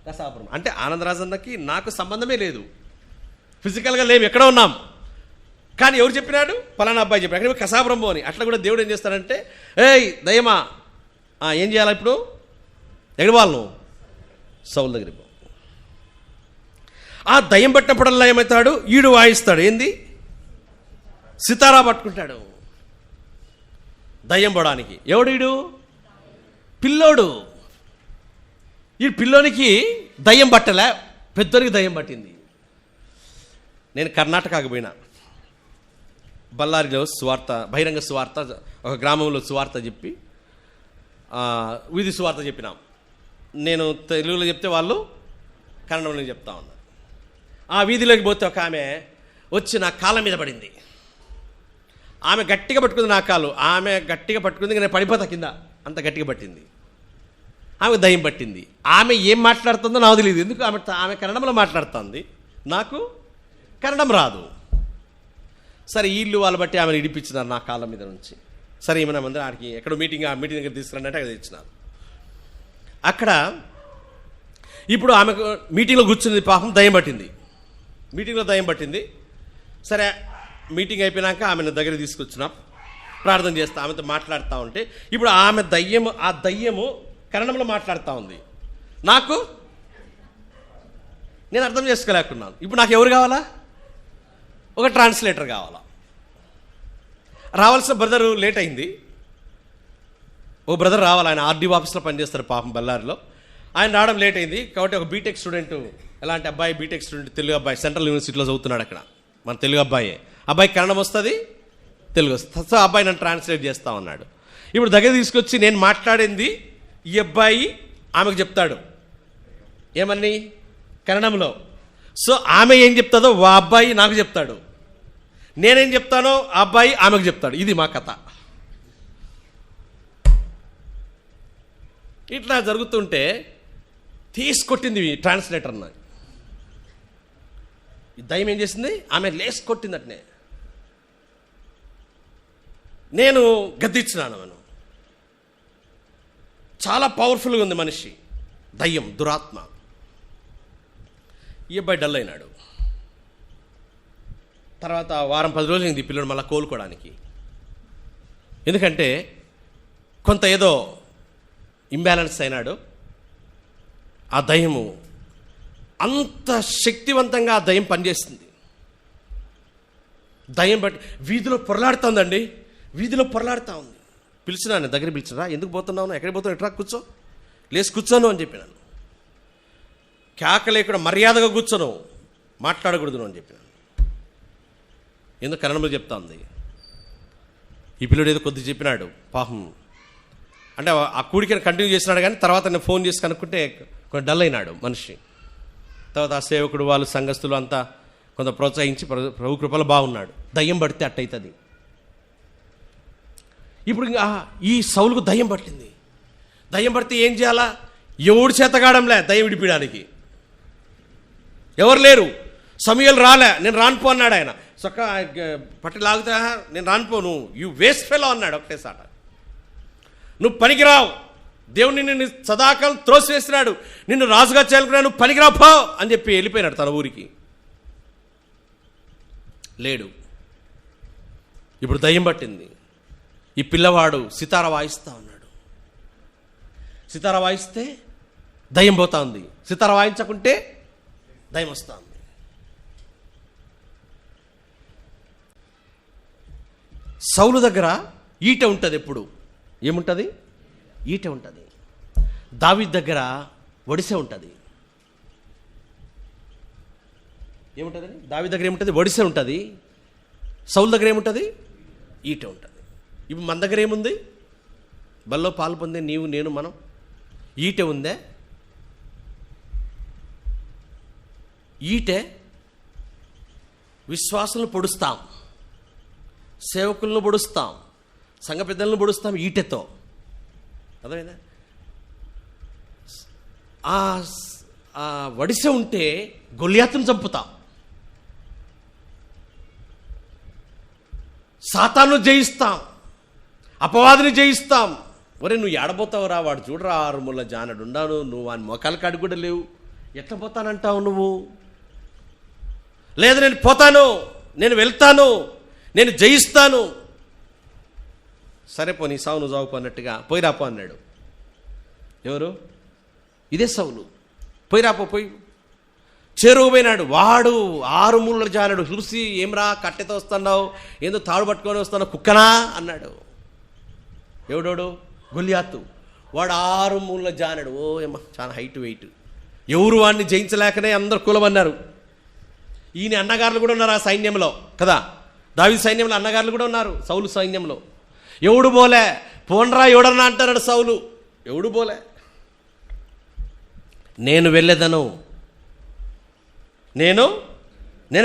కసాపురం అంటే. ఆనందరాజన్నకి నాకు సంబంధమే లేదు, ఫిజికల్గా లేము, ఎక్కడో ఉన్నాం. కానీ ఎవరు చెప్పినాడు? పలానా అబ్బాయి చెప్పాడు, అక్కడ కసాపురం పోని. అట్లా కూడా దేవుడు ఏం చేస్తాడంటే, ఏయ్ దయ్యమా ఏం చేయాలి ఇప్పుడు? ఎక్కడి వాళ్ళు? నువ్వు సౌలు దగ్గర. ఆ దయ్యం పట్టినప్పుడల్లా ఏమవుతాడు? ఈడు వాయిస్తాడు. ఏంది? సితారా పట్టుకుంటాడు దయ్యం పోవడానికి. ఎవడు? పిల్లోడు. ఈ పిల్లోనికి దయ్యం పట్టలే, పెద్దోనికి దయ్యం పట్టింది. నేను కర్ణాటకకు పోయినా, బళ్ళారిలో సువార్త, బహిరంగ సువార్త, ఒక గ్రామంలో సువార్త చెప్పి వీధి సువార్త చెప్పినాం. నేను తెలుగులో చెప్తే వాళ్ళు కన్నడంలో చెప్తా ఉన్నారు. ఆ వీధిలోకి పోతే ఒక ఆమె వచ్చి నా కాళ్ళ మీద పడింది. ఆమె గట్టిగా పట్టుకుంది నా కాలు. ఆమె గట్టిగా పట్టుకుంది, నేను పడిపోతా కింద, అంత గట్టిగా పట్టింది. ఆమెకు దయ్యం పట్టింది. ఆమె ఏం మాట్లాడుతుందో నాకు తెలియదు. ఎందుకు ఆమె కన్నడంలో మాట్లాడుతుంది, నాకు కన్నడం రాదు. సరే వీళ్ళు వాళ్ళు బట్టి ఆమెను ఇడిపించినారు నా కాళ్ళ మీద నుంచి. సరే ఏమైనా మంది ఆడికి ఎక్కడో మీటింగ్ దగ్గర తీసుకురండి అంటే అక్కడ తెచ్చినారు. అక్కడ ఇప్పుడు ఆమెకు మీటింగ్లో కూర్చున్నది, పాపం దయ్యం పట్టింది. మీటింగ్లో దయ్యం పట్టింది. సరే మీటింగ్ అయిపోయినాక ఆమెను దగ్గర తీసుకొచ్చినాం, ప్రార్థన చేస్తా, ఆమెతో మాట్లాడుతూ ఉంటే ఇప్పుడు ఆమె ఆ దయ్యము కన్నడంలో మాట్లాడుతూ ఉంది. నేను అర్థం చేసుకోలేకున్నాను. ఇప్పుడు నాకు ఎవరు కావాలా? ఒక ట్రాన్స్లేటర్ కావాలా. రావాల్సిన బ్రదరు లేట్ అయింది. ఓ బ్రదర్ రావాలి, ఆయన ఆర్డీ ఆఫీస్లో పనిచేస్తారు పాపం బళ్ళారిలో. ఆయన రావడం లేట్ అయింది కాబట్టి ఒక బీటెక్ స్టూడెంట్, ఎలాంటి అబ్బాయి, బీటెక్ స్టూడెంట్, తెలుగు అబ్బాయి, సెంట్రల్ యూనివర్సిటీలో చదువుతున్నాడు అక్కడ, మన తెలుగు అబ్బాయే. అబ్బాయి కన్నడం వస్తుంది, తెలుగు వస్తుంది. సో అబ్బాయి నన్ను ట్రాన్స్లేట్ చేస్తా ఉన్నాడు. ఇప్పుడు దగ్గర తీసుకొచ్చి నేను మాట్లాడింది ఈ అబ్బాయి ఆమెకు చెప్తాడు, ఏమని? కన్నడంలో. సో ఆమె ఏం చెప్తుందో ఆ అబ్బాయి నాకు చెప్తాడు, నేనేం చెప్తానో ఆ అబ్బాయి ఆమెకు చెప్తాడు. ఇది మా కథ. ఇట్లా జరుగుతుంటే తీసుకొట్టింది ట్రాన్స్లేటర్ని. దయ్యం ఏం చేసింది? ఆమె లేసి కొట్టింది అట్నే. నేను గద్దించినాను. ఆమెను. చాలా పవర్ఫుల్గా ఉంది మనిషి, దయ్యం, దురాత్మ. ఈ అబ్బాయి డల్ అయినాడు. తర్వాత వారం 10 రోజులు అయింది పిల్లడు మళ్ళీ కోలుకోవడానికి. ఎందుకంటే కొంత ఏదో ఇంబ్యాలెన్స్ అయినాడు. ఆ దయ్యము అంత శక్తివంతంగా ఆ దయ్యం పనిచేస్తుంది. దయ్యం బట్టి వీధిలో పొరలాడుతుందండి, వీధిలో పొరలాడుతూ ఉంది. పిలిచినాను, దగ్గర పిలిచినా, ఎందుకు పోతున్నావు, ఎక్కడికి పోతున్నావు, ఎట్లా కూర్చో, లేచి కూర్చోను అని చెప్పినాను. కేక లేకుండా మర్యాదగా కూర్చోను, మాట్లాడకూడదు అని చెప్పినాను. ఎందుకు కన్నడంలో చెప్తా ఉంది. ఈ పిల్లడు ఏదో కొద్దిగా చెప్పినాడు పాపం, అంటే ఆ కూడికని కంటిన్యూ చేసినాడు. కానీ తర్వాత నేను ఫోన్ చేసి కనుక్కుంటే కొంచెం డల్ అయినాడు మనిషి. తర్వాత ఆ సేవకుడు, వాళ్ళు, సంఘస్థులు అంతా కొంత ప్రోత్సహించి ప్రభు కృపలో బాగున్నాడు. దయ్యం పడితే అట్టయితుంది. ఇప్పుడు ఈ సౌలుకు దయ్యం పట్టింది. దయ్యం పడితే ఏం చేయాలా? ఎవడు చేతగాడంలే దయ్యం విడిపించడానికి, ఎవరు లేరు. సమయాలు రాలే, నేను రానుపో అన్నాడు ఆయన. చక్క పట్టి లాగుతా, నేను రానుపోను, యూ వేస్ట్ ఫెలో అన్నాడు ఒకటేసాట. నువ్వు పనికిరావు, దేవుని నిన్ను సదాకాలం త్రోసివేస్తున్నాడు, నిన్ను రాజుగా చేయాలనుకున్నా, నువ్వు పనికిరావు పో అని చెప్పి వెళ్ళిపోయినాడు తన ఊరికి. లేడు. ఇప్పుడు దయ్యం పట్టింది. ఈ పిల్లవాడు సితార వాయిస్తూ ఉన్నాడు. సితార వాయిస్తే దయ్యం పోతా ఉంది, సితార వాయించకుంటే దయ్యం వస్తూ ఉంది. సౌలు దగ్గర ఈట ఉంటుంది. ఎప్పుడు ఏముంటుంది? ఈట ఉంటుంది. దావీదు దగ్గర ఒడిసె ఉంటుంది. ఏముంటుంది? దావీదు దగ్గర ఏముంటుంది? ఒడిసె ఉంటుంది. సౌలు దగ్గర ఏముంటుంది? ఈట ఉంటుంది. ఇప్పుడు మన దగ్గర ఏముంది? బల్లో పాలు పొందే నీవు, నేను, మనం. ఈట ఉందే? ఈటే విశ్వాసులను పొడుస్తాం, సేవకులను పొడుస్తాం, సంఘ పెద్దలను పొడుస్తాం ఈటెతో. అర్థమైందా? ఆ వడిసె ఉంటే గొల్యాతును చంపుతాం, సాతాను జయిస్తాం, అపవాదిని జయిస్తాం. ఒరే నువ్వు ఏడబోతావురా, వాడు చూడరా 6 ముళ్ళ జానడు ఉండాను, నువ్వు వాని మొఖాలు కాడి కూడా లేవు, ఎట్లా పోతానంటావు నువ్వు? లేదు నేను పోతాను, నేను వెళ్తాను, నేను జయిస్తాను. సరే పో, నీ సావు నువ్వు సాగుపో అన్నట్టుగా పోయి రాపో అన్నాడు. ఎవరు? ఇదే సౌలు. పోయి రాపో, పోయి చేరువపోయినాడు. వాడు 6 మూలల జానడు చూసి, ఏమ్రా కట్టెతో వస్తున్నావు, ఏందో తాడు పట్టుకొని వస్తున్నావు, కుక్కనా అన్నాడు. ఎవడోడు? గొల్యాతు. వాడు 6 మూలల జానడు. ఓ ఏమో చాలా హైట్ వెయిట్. ఎవరు వాడిని జయించలేకనే అందరు కులమన్నారు. ఈయన అన్నగారులు కూడా ఉన్నారు ఆ సైన్యంలో కదా. దావీదు సైన్యంలో అన్నగారులు కూడా ఉన్నారు. సౌలు సైన్యంలో ఎవడు పోలే. పోన్రా ఎవడన్నా అంటాడు సౌలు. ఎవడు పోలే. నేను వెళ్ళేదను, నేను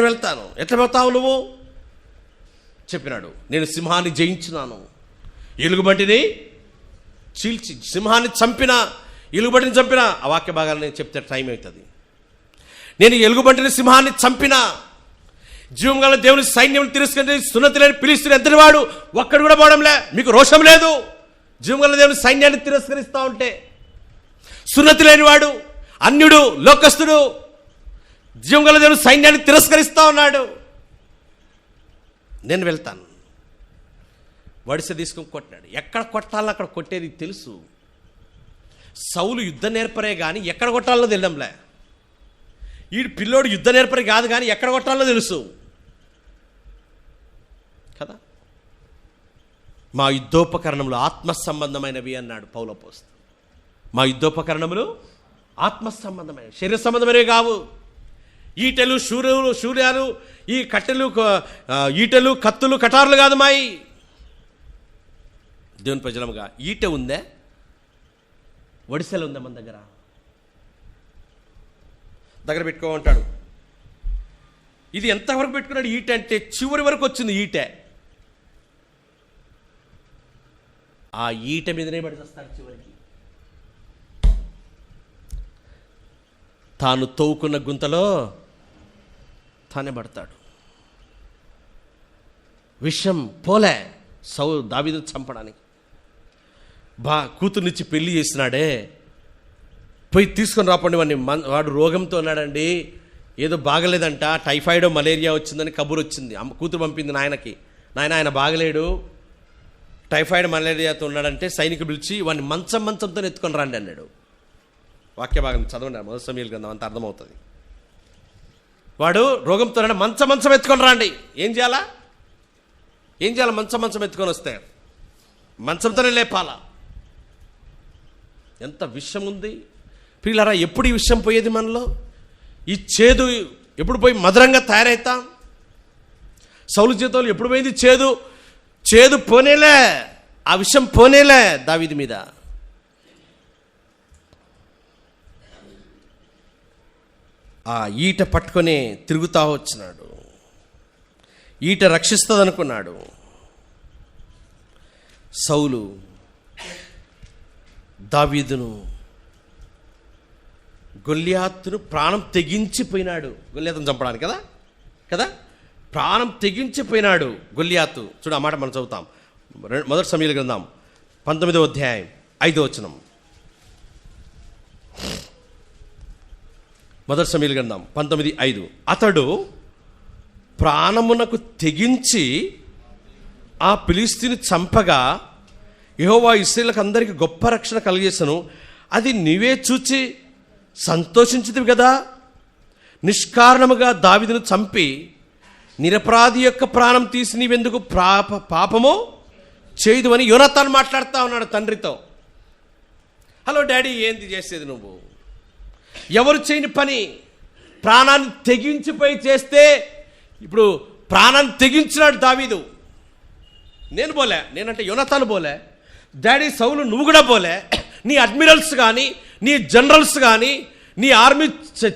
వెళ్తాను. ఎట్లా వెళ్తావు నువ్వు చెప్పినాడు. నేను సింహాన్ని జయించినాను, ఎలుగుబంటిని చీల్చి, సింహాన్ని చంపిన, ఎలుగుబంటిని చంపిన. ఆ వాక్య భాగాలు నేను చెప్తే టైం అవుతుంది. నేను ఎలుగుబంటిని సింహాన్ని చంపిన, జీవం గల దేవుని సైన్యం తిరస్కరించి సున్నతి లేని ఫిలిష్తీయుడు ఎంతటి వాడు ఒక్కడు కూడా పోవడంలే. మీకు రోషం లేదు. జీవం గల దేవుని సైన్యాన్ని తిరస్కరిస్తూ ఉంటే, సున్నతి లేనివాడు, అన్యుడు, లోకస్తుడు జీవం గల దేవుని సైన్యాన్ని తిరస్కరిస్తూ ఉన్నాడు. నేను వెళ్తాను. వడిసె తీసుకొని కొట్టినాడు. ఎక్కడ కొట్టాలో అక్కడ కొట్టేది తెలుసు. సౌలు యుద్ధ నేర్పరే కానీ ఎక్కడ కొట్టాలో తెలియడంలే. ఈ పిల్లోడు యుద్ధ నేర్పరి కాదు కానీ ఎక్కడ కొట్టాలో తెలుసు కదా. మా యుద్ధోపకరణములు ఆత్మ సంబంధమైనవి అన్నాడు పౌలు అపోస్తలుడు. మా యుద్ధోపకరణములు ఆత్మ సంబంధమైన, శరీర సంబంధమైనవి కావు. ఈటెలు, శూర్యాలు, ఈ కట్టెలు, ఈటెలు, కత్తులు, కటారులు కాదు మాయి. దేవుని ప్రజలముగా ఈటె ఉందే, ఒడిసెలు ఉందా మన దగ్గర పెట్టుకోమంటాడు. ఇది ఎంతవరకు పెట్టుకున్నాడు ఈటె అంటే చివరి వరకు వచ్చింది ఈటె. ఆ ఈటె మీదనే పడిచేస్తాడు చివరికి. తాను తవ్వుకున్న గుంతలో తానే పడతాడు. విషం పోలే దావీదును చంపడానికి. కూతుర్నిచ్చి పెళ్లి చేసినాడే, పోయి తీసుకొని రాపండి వాడిని. వాడు రోగంతో ఉన్నాడండి, ఏదో బాగలేదంట, టైఫాయిడ్ మలేరియా వచ్చిందని కబురు వచ్చింది. కూతురు పంపింది నాయనకి. ఆయన బాగలేడు, టైఫాయిడ్ మలేరియాతో ఉన్నాడంటే సైనికులు పిలిచి వాడిని మంచంతో ఎత్తుకొని రండి అన్నాడు. వాక్య భాగం చదవండి, మొదటి సమయాల గ్రంథం, అంత అర్థమవుతుంది. వాడు రోగంతో మంచం ఎత్తుకొని రండి. ఏం చేయాలా? మంచం ఎత్తుకొని వస్తే మంచంతోనే లేపాలా. ఎంత విషం ఉంది ప్రియులారా. ఎప్పుడు ఈ విషయం పోయేది మనలో? ఈ చేదు ఎప్పుడు పోయి మధురంగా తయారవుతాం? సౌలు చేతులు ఎప్పుడు పోయింది చేదు పోనేలే, ఆ విషయం పోనేలే దావీదు మీద. ఆ ఈట పట్టుకొని తిరుగుతా వచ్చినాడు. ఈట రక్షిస్తుంది అనుకున్నాడు. సౌలు దావీదును, గొల్యాతును ప్రాణం తెగించిపోయినాడు. గొల్యాతును చంపడానికి కదా ప్రాణం తెగించిపోయినాడు గొల్యాతు. చూడు ఆ మాట మనం చదువుతాం. మొదటి సమయాల గ్రంథం 19వ అధ్యాయం 5వ వచనం. మొదటి సమయాల గ్రంథం 19:5. అతడు ప్రాణమునకు తెగించి ఆ ఫిలిష్తీయుని చంపగా యెహోవా ఇశ్రాయేలుకు అందరికీ గొప్ప రక్షణ కలిగేసను. అది నీవే చూచి సంతోషించితివి కదా. నిష్కారణముగా దావీదును చంపి నిరపరాధి యొక్క ప్రాణం తీసి నీవెందుకు పాపము చేయదు అని యోనాతాను మాట్లాడుతూ ఉన్నాడు తండ్రితో. హలో డాడీ, ఏంది చేసేది నువ్వు? ఎవరు చేయని పని ప్రాణాన్ని తెగించిపోయి చేస్తే, ఇప్పుడు ప్రాణాన్ని తెగించినాడు దావీదు. నేను పోలే, నేనంటే యోనాతాను పోలే. డాడీ సౌలు నువ్వు కూడా పోలే. నీ అడ్మిరల్స్ కానీ, నీ జనరల్స్ కానీ, నీ ఆర్మీ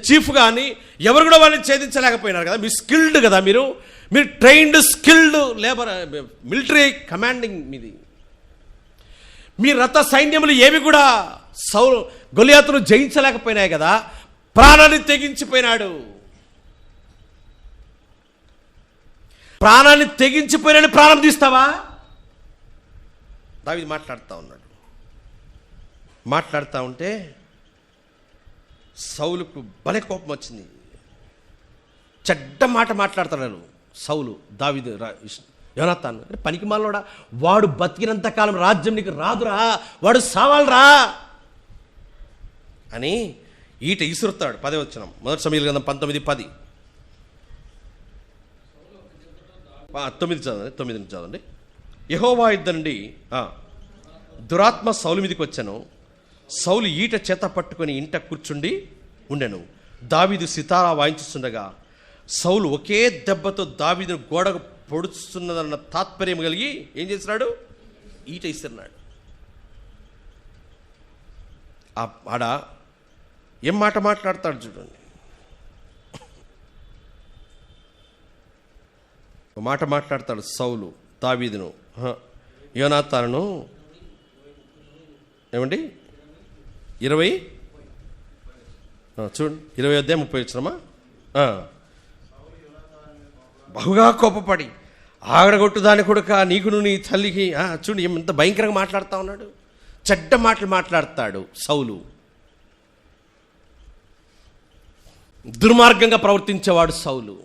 చీఫ్ కానీ ఎవరు కూడా వాళ్ళని ఛేదించలేకపోయినారు కదా. మీరు స్కిల్డ్ కదా, మీరు trained skilled labour, military commanding మీది. మీ రథ సైన్యములు ఏవి కూడా గొలియాతును జయించలేకపోయినాయి కదా. ప్రాణాన్ని తెగించిపోయినాడు. ప్రాణాన్ని తెగించిపోయినాడు, ప్రాణం తీస్తావా? దావీదు మాట్లాడుతూ ఉన్నాడు. మాట్లాడుతూ ఉంటే సౌలుకు భలే కోపం వచ్చింది. చెడ్డ మాట మాట్లాడుతున్నాను సౌలు దావీదు యోనాతాను. అంటే పనికి మాలోడా, వాడు బతికినంత కాలం రాజ్యం నీకు రాదురా, వాడు సావాలరా అని ఈట ఇసురుతాడు. 10వ వచనం, మొదటి సమూయేలు గ్రంథం 19:10. 9 చదవండి. యెహోవా యుద్ధ నుండి దురాత్మ సౌలు మీదకి వచ్చాను. సౌలు ఈట చేత పట్టుకొని ఇంట కూర్చుండి ఉండెను. దావీదు సితారా వాయించుతుండగా సౌలు ఒకే దెబ్బతో దావీదును గోడకు పొడుస్తున్నదన్న తాత్పర్యం కలిగి ఏం చేస్తున్నాడు? ఈట ఇస్తున్నాడు. ఆడ ఏం మాట మాట్లాడతాడు చూడండి. మాట మాట్లాడతాడు సౌలు దావీదును, యోనాతానును. ఏమండి 20 చూడండి, 20:30 బహుగా కోపపడి ఆగడగొట్టు దాని కొడుక నీకును నీ తల్లికి. చూడండి ఎంత భయంకరంగా మాట్లాడుతూ ఉన్నాడు. చెడ్డ మాటలు మాట్లాడతాడు సౌలు. దుర్మార్గంగా ప్రవర్తించేవాడు సౌలు.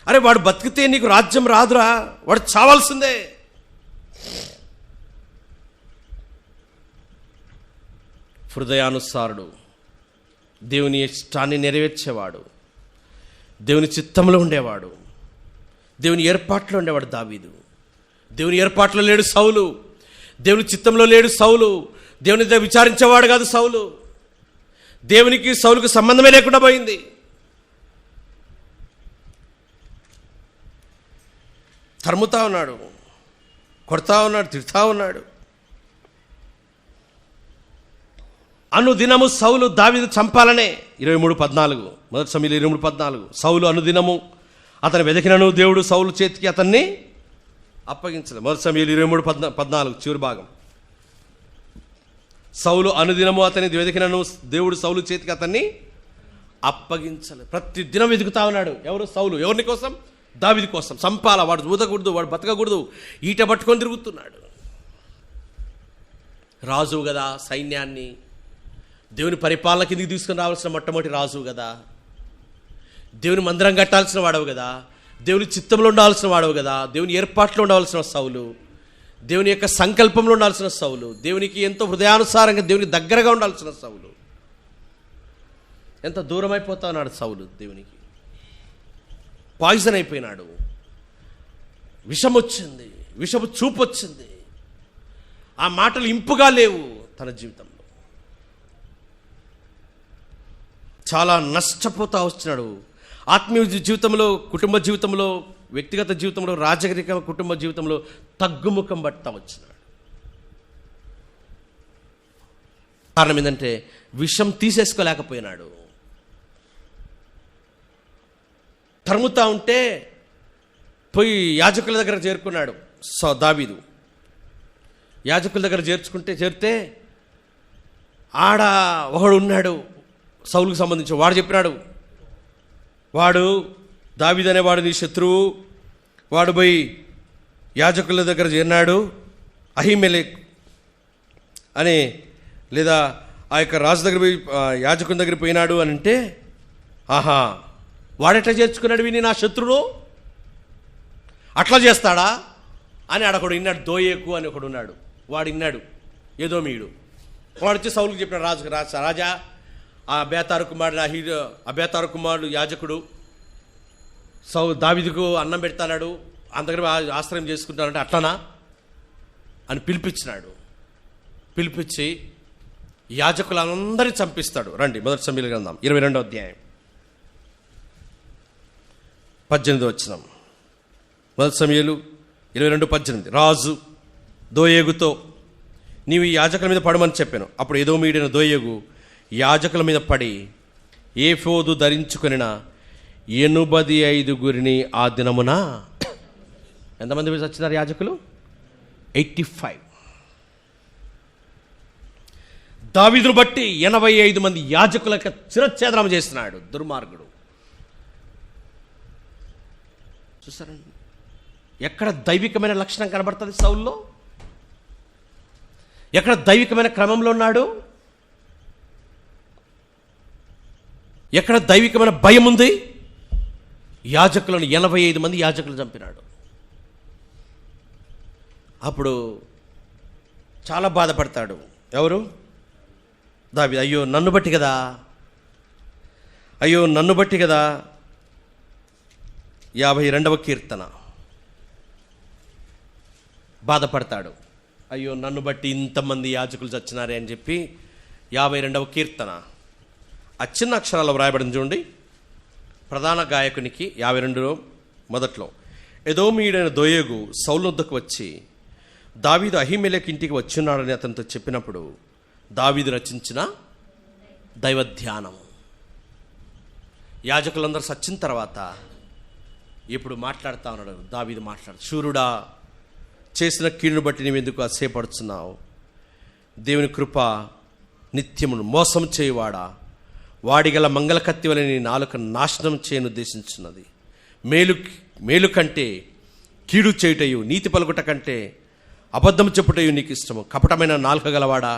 అరే వాడు బతికితే నీకు రాజ్యం రాదురా, వాడు చావాల్సిందే. హృదయానుసారుడు, దేవుని ఇష్టాన్ని నెరవేర్చేవాడు, దేవుని చిత్తంలో ఉండేవాడు, దేవుని ఏర్పాట్లో ఉండేవాడు దావీదు. దేవుని ఏర్పాట్లో లేడు సౌలు, దేవుని చిత్తంలో లేడు సౌలు, దేవుని విచారించేవాడు కాదు సౌలు. దేవునికి సౌలుకు సంబంధమే లేకుండా పోయింది. తరుముతా ఉన్నాడు, కొడతా ఉన్నాడు, తిడతా ఉన్నాడు. అనుదినము సౌలు దావీదు చంపాలనే. 23:14 మొదటి సమూయేలు 23:14. సౌలు అనుదినము అతను వెతికినను దేవుడు సౌలు చేతికి అతన్ని అప్పగించలేదు. మొదటి సమూయేలు 23:14 చివరి భాగం. సౌలు అనుదినము అతని వెతికినను దేవుడు సౌలు చేతికి అతన్ని అప్పగించలేదు. ప్రతి దినం వెతుకుతా ఉన్నాడు. ఎవరు? సౌలు. ఎవరిని కోసం? దావీదు కోసం. చంపాల, వాడు ఊదకూడదు, వాడు బతకకూడదు, ఈట పట్టుకొని తిరుగుతున్నాడు. రాజు కదా, సైన్యాన్ని దేవుని పరిపాలన కిందికి తీసుకుని రావాల్సిన మొట్టమొదటి రాజు కదా, దేవుని మందిరం కట్టాల్సిన వాడవు కదా, దేవుని చిత్తంలో ఉండాల్సిన వాడవు కదా, దేవుని ఏర్పాట్లో ఉండవలసిన సౌలు, దేవుని యొక్క సంకల్పంలో ఉండాల్సిన సౌలు, దేవునికి ఎంతో హృదయానుసారంగా దేవునికి దగ్గరగా ఉండాల్సిన సౌలు ఎంత దూరం అయిపోతా ఉన్నాడు సౌలు. దేవునికి పాయిజన్ అయిపోయినాడు. విషం వచ్చింది, విషపు చూపు వచ్చింది. ఆ మాటలు ఇంపుగా లేవు తన జీవితంలో. చాలా నష్టపోతా వస్తున్నాడు. ఆత్మీయ జీవితంలో, కుటుంబ జీవితంలో, వ్యక్తిగత జీవితంలో, రాజకీయ కుటుంబ జీవితంలో తగ్గుముఖం పడతా వచ్చినాడు. కారణం ఏంటంటే విషం తీసేసుకోలేకపోయినాడు. తరుముతా ఉంటే పోయి యాజకుల దగ్గర చేరుకున్నాడు దావీదు. యాజకుల దగ్గర చేరితే ఆడ ఒకడు ఉన్నాడు సౌలుకు సంబంధించి. వాడు చెప్పినాడు, వాడు దావీదు అనేవాడు నీ శత్రువు, వాడు పోయి యాజకుల దగ్గర చేరినాడు, అహీమెలెక్ అని, లేదా ఆ యొక్క రాజు దగ్గర పోయి యాజకుని దగ్గర పోయినాడు అని అంటే, ఆహా వాడెట్లా చేర్చుకున్నాడు విని నా శత్రువు, అట్లా చేస్తాడా అని ఆడొకడు విన్నాడు. దోయేకు అని ఒకడు ఉన్నాడు, వాడు విన్నాడు, ఏదో మీడు. వాడు వచ్చి సౌలుకు చెప్పినాడు, రాజా ఆ అబేతారు కుమారుడు యాజకుడు దావీదుకు అన్నం పెడతాడు, అందరి ఆశ్రయం చేసుకుంటానంటే అట్లనా అని పిలిపించినాడు. పిలిపించి యాజకులందరినీ చంపిస్తాడు. రండి మొదటి సమూయేలు గ్రంథం 22వ అధ్యాయం 18వ వచనం. మొదటి సమూయేలు 22:18. రాజు దోయేగుతో నీవు ఈ యాజకుల మీద పడమని చెప్పాను. అప్పుడు ఎదోమీయుడైన దోయేగు యాజకుల మీద పడి ఏఫోదు ధరించుకొనిన 85 ఆ దినమున. ఎంతమంది వచ్చినారు యాజకులు? 85. దావీదును బట్టి 85 మంది యాజకులకు శిరచ్ఛేదనం చేస్తున్నాడు దుర్మార్గుడు. చూసారండి ఎక్కడ దైవికమైన లక్షణం కనబడుతుంది సౌల్లో, ఎక్కడ దైవికమైన క్రమంలో ఉన్నాడు, ఎక్కడ దైవికమైన భయం ఉంది. యాజకులను 85 మంది యాజకులు చంపినాడు. అప్పుడు చాలా బాధపడతాడు. ఎవరు? దావీదు, అయ్యో నన్ను బట్టి కదా, అయ్యో నన్ను బట్టి కదా. 52వ కీర్తన. బాధపడతాడు, అయ్యో నన్ను బట్టి ఇంతమంది యాజకులు చచ్చినారే అని చెప్పి. 52వ కీర్తన ఆ చిన్న అక్షరాల్లో వ్రాయబడింది చూడండి. ప్రధాన గాయకునికి 52లో మొదట్లో, ఎదోమీయుడైన దోయేగు సౌలు వద్దకు వచ్చి దావీదు అహీమెలెకు ఇంటికి వచ్చిన్నాడని అతనితో చెప్పినప్పుడు దావీదు రచించిన దైవధ్యానం. యాజకులందరూ సచ్చిన తర్వాత ఇప్పుడు మాట్లాడుతూ ఉన్నాడు దావీదు. శూరుడా, చేసిన కీడును బట్టి నీవెందుకు అసేపడుచున్నావు? దేవుని కృప నిత్యమును. మోసం చేయువాడా, వాడిగల మంగళ కత్తి వలె నీ నాలుక నాశనం చేయను ఉద్దేశించున్నది. మేలు కంటే కీడు చేయుటయు, నీతి పలుకుట కంటే అబద్ధం చెప్పుటయు నీకు ఇష్టము. కపటమైన నాలుక గలవాడా,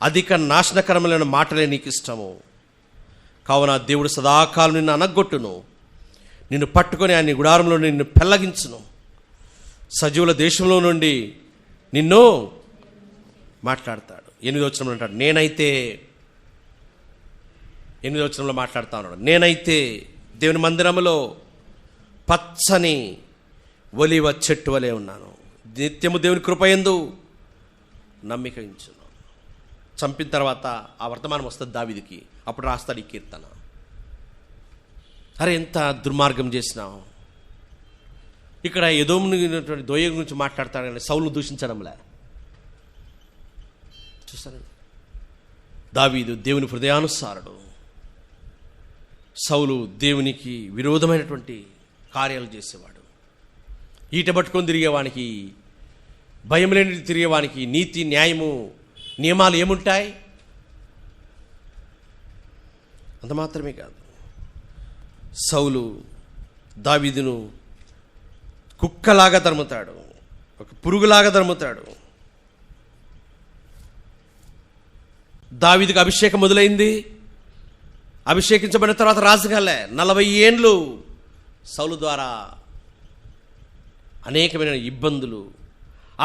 అధిక నాశనకరమైన మాటలే నీకు ఇష్టము. కావున దేవుడు సదాకాలం నిన్ను అనగొట్టును, నిన్ను పట్టుకొని ఆయన గుడారంలో నిన్ను పెళ్ళగించును, సజీవుల దేశంలో నుండి నిన్ను మాట్లాడతాడు. 8వ వచనంలో అంటాడు, నేనైతే 8వ వచనంలో మాట్లాడుతా ఉన్నాడు, నేనైతే దేవుని మందిరములో పచ్చని ఒలివ చెట్టు వలె ఉన్నాను, నిత్యము దేవుని కృపయందు నమ్మిక ఉంచును. చంపిన తర్వాత ఆ వర్తమానం వస్తుంది దావీదుకి. అప్పుడు రాస్తాడు ఈ కీర్తన. అరే ఎంత దుర్మార్గం చేసినావు. ఇక్కడ ఎదోమునటువంటి దోయ గురించి మాట్లాడతాడు కానీ సౌలును దూషించడంలే. చూస్తారండి, దావీదు దేవుని హృదయానుసారుడు, సౌలు దేవునికి విరోధమైనటువంటి కార్యాలు చేసేవాడు. ఈట పట్టుకొని తిరిగేవానికి, భయం లేని తిరిగేవానికి నీతి న్యాయము నియమాలు ఏముంటాయి? అంత మాత్రమే కాదు, సౌలు దావీదును కుక్కలాగా తరుముతాడు, ఒక పురుగులాగా తరుముతాడు. దావీదుకు అభిషేకం మొదలైంది. అభిషేకించబడిన తర్వాత రాజుగాలే 40 ఏండ్లు సౌలు ద్వారా అనేకమైన ఇబ్బందులు.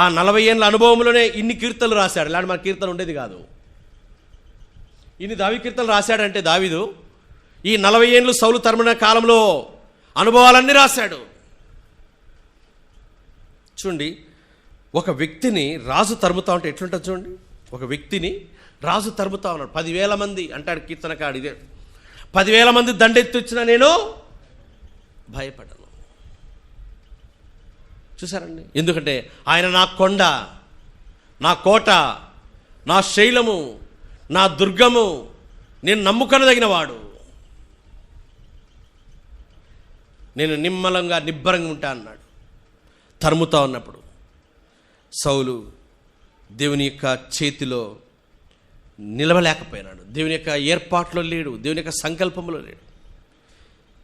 ఆ 40 ఏండ్ల అనుభవంలోనే ఇన్ని కీర్తనలు రాశాడు. ఇలాంటి మన కీర్తన ఉండేది కాదు. ఇన్ని దావీ కీర్తనలు రాశాడంటే దావీదు ఈ 40 ఏండ్లు సౌలు తరుమున కాలంలో అనుభవాలన్నీ రాశాడు. చూడండి, ఒక వ్యక్తిని రాజు తరుముతా ఉంటే ఎట్లుంటుంది చూడండి. ఒక వ్యక్తిని రాజు తరుముతా ఉన్నాడు. 10,000 మంది అంటాడు కీర్తనకాడు. ఇదే 10,000 మంది దండెత్తి వచ్చినా నేను భయపడను. చూసారండి, ఎందుకంటే ఆయన నా కొండ, నా కోట, నా శైలము, నా దుర్గము, నేను నమ్ముకొనదగిన వాడు, నేను నిబ్బరంగా ఉంటా అన్నాడు. తరుముతా ఉన్నప్పుడు సౌలు దేవుని యొక్క చేతిలో నిలవలేకపోయినాడు. దేవుని యొక్క ఏర్పాట్లో లేడు, దేవుని యొక్క సంకల్పంలో లేడు.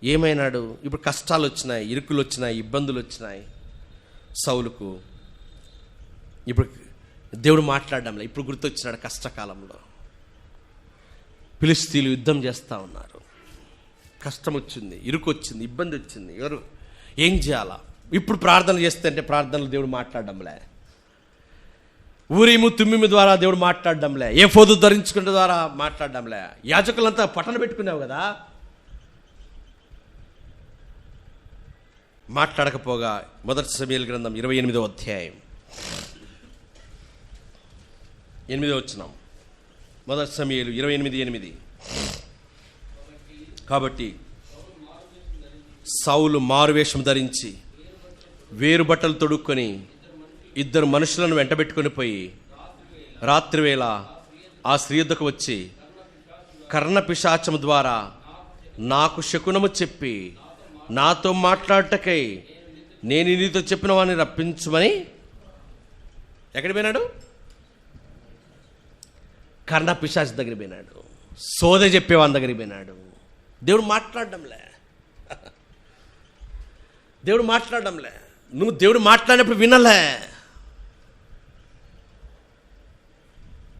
ఏమైనాడు? ఇప్పుడు కష్టాలు వచ్చినాయి, ఇరుకులు వచ్చినాయి, ఇబ్బందులు వచ్చినాయి సౌలుకు. ఇప్పుడు దేవుడు మాట్లాడడంలో ఇప్పుడు గుర్తొచ్చినాడు. కష్టకాలంలో ఫిలిష్తీయులు యుద్ధం చేస్తూ ఉన్నారు. కష్టం వచ్చింది, ఇరుకు వచ్చింది, ఇబ్బంది వచ్చింది. ఎవరు ఏం చేయాలా? ఇప్పుడు ప్రార్థన చేస్తే అంటే ప్రార్థనలు దేవుడు మాట్లాడడంలే. ఊరిము తుమ్మిమి ద్వారా దేవుడు మాట్లాడడంలే. ఏఫోదు ధరించుకునే ద్వారా మాట్లాడడంలే. యాజకులంతా పట్టణ పెట్టుకున్నావు కదా, మాట్లాడకపోగా. 1 సమూయేలు గ్రంథం 28వ అధ్యాయం 8వ వచనం. 1 సమూయేలు 28:8. కాబట్టి సౌలు మారువేషం ధరించి వేరు బట్టలు తొడుక్కొని 2 మనుషులను వెంటబెట్టుకొని పోయి రాత్రివేళ ఆ స్త్రీ యొద్దకు వచ్చి కర్ణ పిశాచము ద్వారా నాకు శకునము చెప్పి నాతో మాట్లాడటకై నేను నీతో చెప్పిన వాడిని రప్పించమని ఎక్కడికి పోయినాడు? కర్ణ పిశాచం దగ్గరికి పోయినాడు. సోదె చెప్పేవాని దగ్గరికి పోయినాడు. దేవుడు మాట్లాడడంలే. దేవుడు మాట్లాడడంలే. నువ్వు దేవుడు మాట్లాడినప్పుడు వినలే.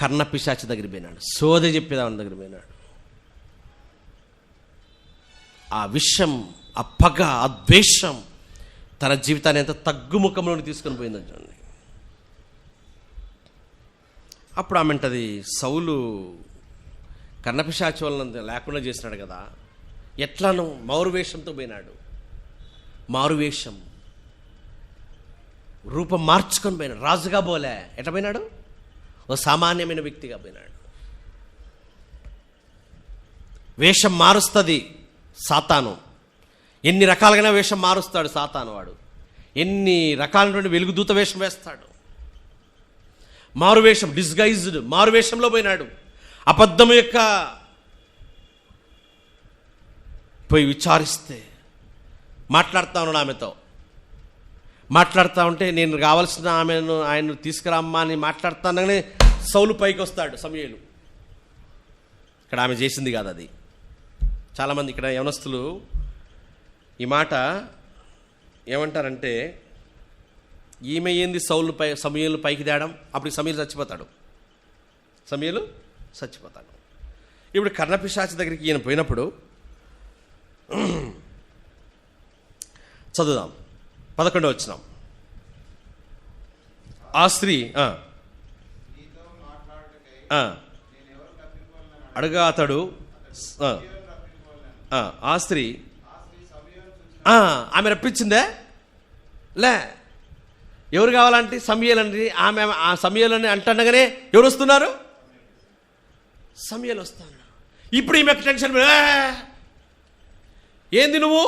కర్ణ పిశాచి దగ్గర పోయినాడు. సోదె చెప్పేదాని దగ్గర పోయినాడు. ఆ విషయం, ఆ పగ, ఆ ద్వేషం తన జీవితాన్ని ఎంత తగ్గుముఖంలోకి తీసుకొని పోయిందని చూడండి. అప్పుడు ఆమె అంటది, సౌలు కర్ణపిశాచి వలన లేకుండా చేసినాడు కదా, ఎట్లాను మారువేషంతో పోయినాడు. మారువేషం, రూపం మార్చుకొని పోయినాడు. రాజుగా పోలే, ఎట్లా పోయినాడు? ఓ సామాన్యమైన వ్యక్తిగా పోయినాడు. వేషం మారుస్తుంది సాతాను. ఎన్ని రకాలుగా వేషం మారుస్తాడు సాతాను. వాడు ఎన్ని రకాలైనటువంటి వెలుగుదూత వేషం వేస్తాడు. మారువేషం, డిస్గైజ్డ్, మారువేషంలో పోయినాడు. అబద్ధం యొక్క పోయి విచారిస్తే మాట్లాడుతా ఉన్నాడు ఆమెతో. మాట్లాడుతూ ఉంటే నేను కావాల్సిన ఆయన తీసుకురామ్మా అని మాట్లాడుతానగానే సౌలు పైకి వస్తాడు. సమూయేలు ఇక్కడ ఆమె చేసింది కాదు అది. చాలామంది ఇక్కడ యవనస్తులు ఈ మాట ఏమంటారంటే, ఈమె ఏంది సమూయేలు పైకి తేడం, అప్పుడు సమూయేలు చచ్చిపోతాడు. సమూయేలు చచ్చిపోతాడు. ఇప్పుడు కర్ణపిశాచి దగ్గరికి ఈయన పోయినప్పుడు చదువుదాం. 11వ వచనం. ఆ స్త్రీ అడుగా అతడు ఆ స్త్రీ ఆమె రప్పించిందే లే. ఎవరు కావాలంటే సమూయేలండి. ఆమె ఆ సమూయేలని అంటుండగానే ఎవరు వస్తున్నారు? సమూయేలు వస్తాను. ఇప్పుడు ఈమె టెన్షన్, ఏంది నువ్వు?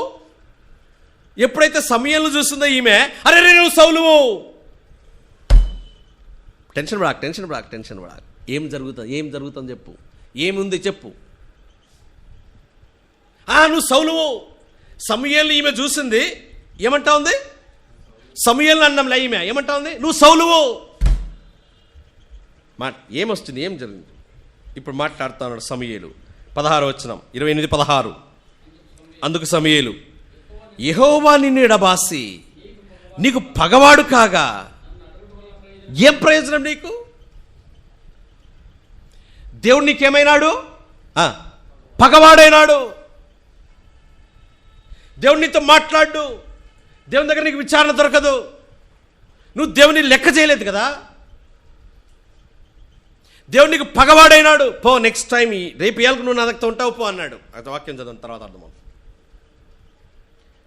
ఎప్పుడైతే సమూయేలును చూస్తుందో ఈమె, అరే రే నువ్వు సౌలువు. టెన్షన్ పడాక్. ఏం జరుగుతుంది చెప్పు, ఏముంది చెప్పు. నువ్వు సౌలువు. సమూయేలు ఈమె చూసింది, ఏమంటా ఉంది? సమూయేలు అన్నంలే ఈమె ఏమంటా ఉంది? నువ్వు సౌలువు. ఏమొస్తుంది, ఏం జరిగింది? ఇప్పుడు మాట్లాడుతా ఉన్నాడు సమూయేలు. 16వ వచనం, 28-16. అందుకు సమూయేలు, యెహోవా నిన్ను ఎడబాసి నీకు పగవాడు కాగా ఏం ప్రయోజనం నీకు? దేవుడు నీకేమైనాడు? పగవాడైనాడు. దేవుడు నీతో మాట్లాడు. దేవుని దగ్గర నీకు విచారణ దొరకదు. నువ్వు దేవుని లెక్క చేయలేదు కదా. దేవుడు నీకు పగవాడైనాడు. పో, నెక్స్ట్ టైం రేపు ఏళ్ళకు నువ్వు నా దగ్గర ఉంటావు పో అన్నాడు. అది వాక్యం చదవడం తర్వాత అర్థమవుతుంది.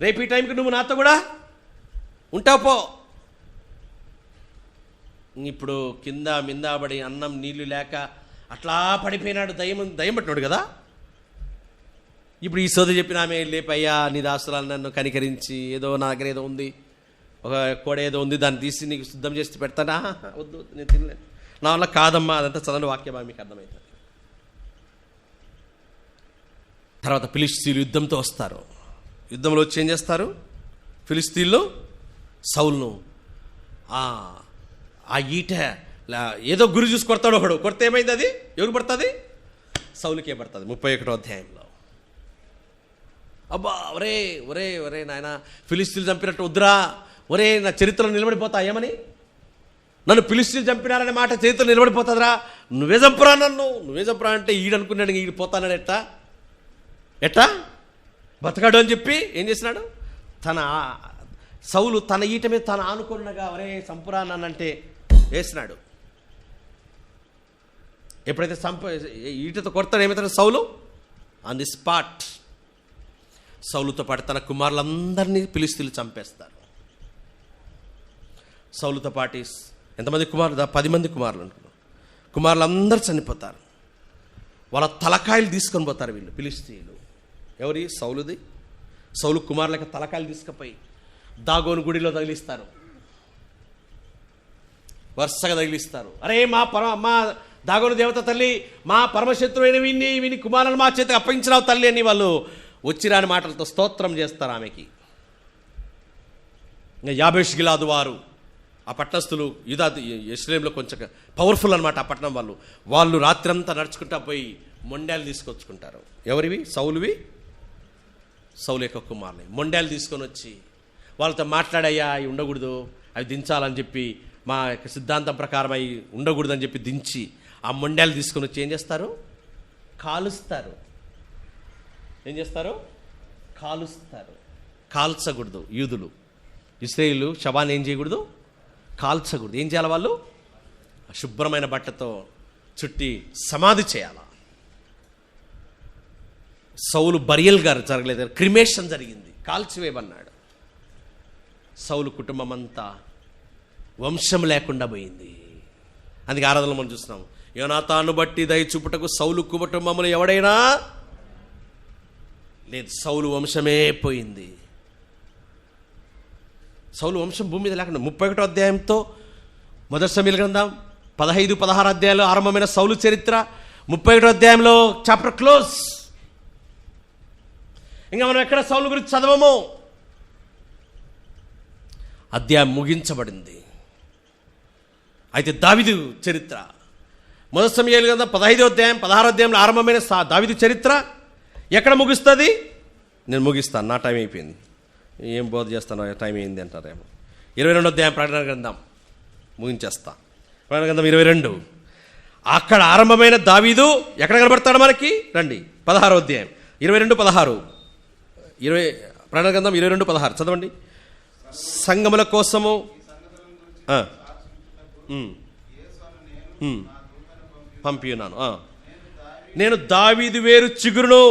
రేపు ఈ టైంకి నువ్వు నాతో కూడా ఉంటావు పో. ఇప్పుడు కింద మిందాబడి అన్నం నీళ్లు లేక అట్లా పడిపోయినాడు. దయ్యం పట్టినాడు కదా. ఇప్పుడు ఈ సోద చెప్పిన ఆమె, లేపయ్యా నీ దాసురాలు నన్ను కనికరించి, ఏదో నా దగ్గర ఏదో ఉంది, ఒక కోడ ఏదో ఉంది, దాన్ని తీసి నీకు సిద్ధం చేసి పెడతానా? వద్దు, నేను తినలేను, నా వల్ల కాదమ్మా. అదంతా చదవండి వాక్యమా, మీకు అర్థమవుతుంది. తర్వాత ఫిలిష్తీయులు యుద్ధంతో వస్తారు. యుద్ధంలో వచ్చి ఏం చేస్తారు? ఫిలిష్తీయులు సౌలును ఆ ఈట ఏదో గురి చూసి కొడతాడు ఒకడు. కొడితే ఏమైంది? అది ఎవరు పడుతుంది? సౌలుకే పడుతుంది. 31వ అధ్యాయంలో. అబ్బా, ఒరే ఒరే ఒరే నాయన, ఫిలిష్తీయులు చంపినట్టు వద్దురా, ఒరే నా చరిత్రలో నిలబడిపోతా. ఏమని? నన్ను ఫిలిష్తీయులు చంపినారనే మాట చరిత్రలో నిలబడిపోతుందిరా. నువ్వే చంపురా నన్ను, నువ్వే చంపురా అంటే ఈడనుకున్నాడు ఈడు పోతాన్నాడు. ఎట్టా బతకాడు అని చెప్పి ఏం చేసినాడు? సౌలు తన ఈట మీద తను ఆనుకున్నగా, ఒరే చంపురా నన్నంటే వేసినాడు. ఎప్పుడైతే ఈటతో కొడతాడు ఏమవుతాడు? సౌలు ఆన్ ది స్పాట్. సౌలుతో పాటు తన కుమారులందరినీ ఫిలిష్తీయులు చంపేస్తారు. సౌలుతో పాటు ఎంతమంది కుమారులు? 10 మంది కుమారులు అనుకున్నాం. కుమారులందరూ చనిపోతారు. వాళ్ళ తలకాయలు తీసుకొని పోతారు వీళ్ళు ఫిలిష్తీయులు. ఎవరి? సౌలుది. సౌలు కుమారులకి తలకాయలు తీసుకుపోయి దాగోను గుడిలో తగిలిస్తారు. వరుసగా తగిలిస్తారు. అరే మా దాగోను దేవత తల్లి, మా పరమశత్రువైన వీని కుమారులను మా చేతికి అప్పగించినావు తల్లి అని వాళ్ళు వచ్చిరాని మాటలతో స్తోత్రం చేస్తారు ఆమెకి. ఇంకా యాబేష్ గిలాదు వారు, ఆ పట్టణస్థులు, యెరూషలేములో కొంచెం పవర్ఫుల్ అనమాట ఆ పట్టణం వాళ్ళు రాత్రంతా నడుచుకుంటా పోయి మొండాలు తీసుకొచ్చుకుంటారు. ఎవరివి? సౌలువి. సౌలు యొక్క కుమారుని మొండాలు తీసుకొని వచ్చి వాళ్ళతో మాట్లాడయ్యా, అవి ఉండకూడదు, అవి దించాలని చెప్పి, మా యొక్క సిద్ధాంతం ప్రకారం అవి ఉండకూడదని చెప్పి దించి ఆ మొండాలు తీసుకొని వచ్చి ఏం చేస్తారు? కాలుస్తారు. ఏం చేస్తారు? కాలుస్తారు. కాల్చకూడదు. యూదులు, ఇశ్రాయేలు శవాన్ని ఏం చేయకూడదు? కాల్చకూడదు. ఏం చేయాలి? వాళ్ళు శుభ్రమైన బట్టతో చుట్టి సమాధి చేయాలి. సౌలు బరియల్ గారు జరగలేదు, క్రిమేషన్ జరిగింది, కాల్చివేయబన్నాడు. సౌలు కుటుంబం అంతా వంశం లేకుండా పోయింది. అందుకే ఆరాధనలో మనం చూస్తున్నాం, యోనాతాను బట్టి దయ చూపుటకు సౌలు కుటుంబములు ఎవడైనా లేదు, సౌలు వంశమే పోయింది. సౌలు వంశం భూమి మీద లేకుండా 31వ అధ్యాయంతో మొదటి సమూయేలు గ్రంథం 15-16 అధ్యాయాలు ఆరంభమైన సౌలు చరిత్ర 31వ అధ్యాయంలో చాప్టర్ క్లోజ్. ఇంకా మనం ఎక్కడ సౌలు గురించి చదవము, అధ్యాయం ముగించబడింది. అయితే దావీదు చరిత్ర మొదటి సమూయేలు గ్రంథం 15వ అధ్యాయం 16వ అధ్యాయంలో ఆరంభమైన దావీదు చరిత్ర ఎక్కడ ముగుస్తుంది? నేను ముగిస్తాను, నా టైం అయిపోయింది. ఏం బోధ చేస్తాను, టైం అయింది అంటారేమో. 22వ అధ్యాయం ప్రకటన గ్రంథం ముగించేస్తా. ప్రకటన గ్రంథం 22, అక్కడ ఆరంభమైన దావీదు ఎక్కడ కనబడతాడు మనకి? రండి, 16వ అధ్యాయం 22-16. ప్రకటన గ్రంథం 22-16 చదవండి. సంగముల కోసము పంపియున్నాను, నేను దావీదు వేరు చిగురును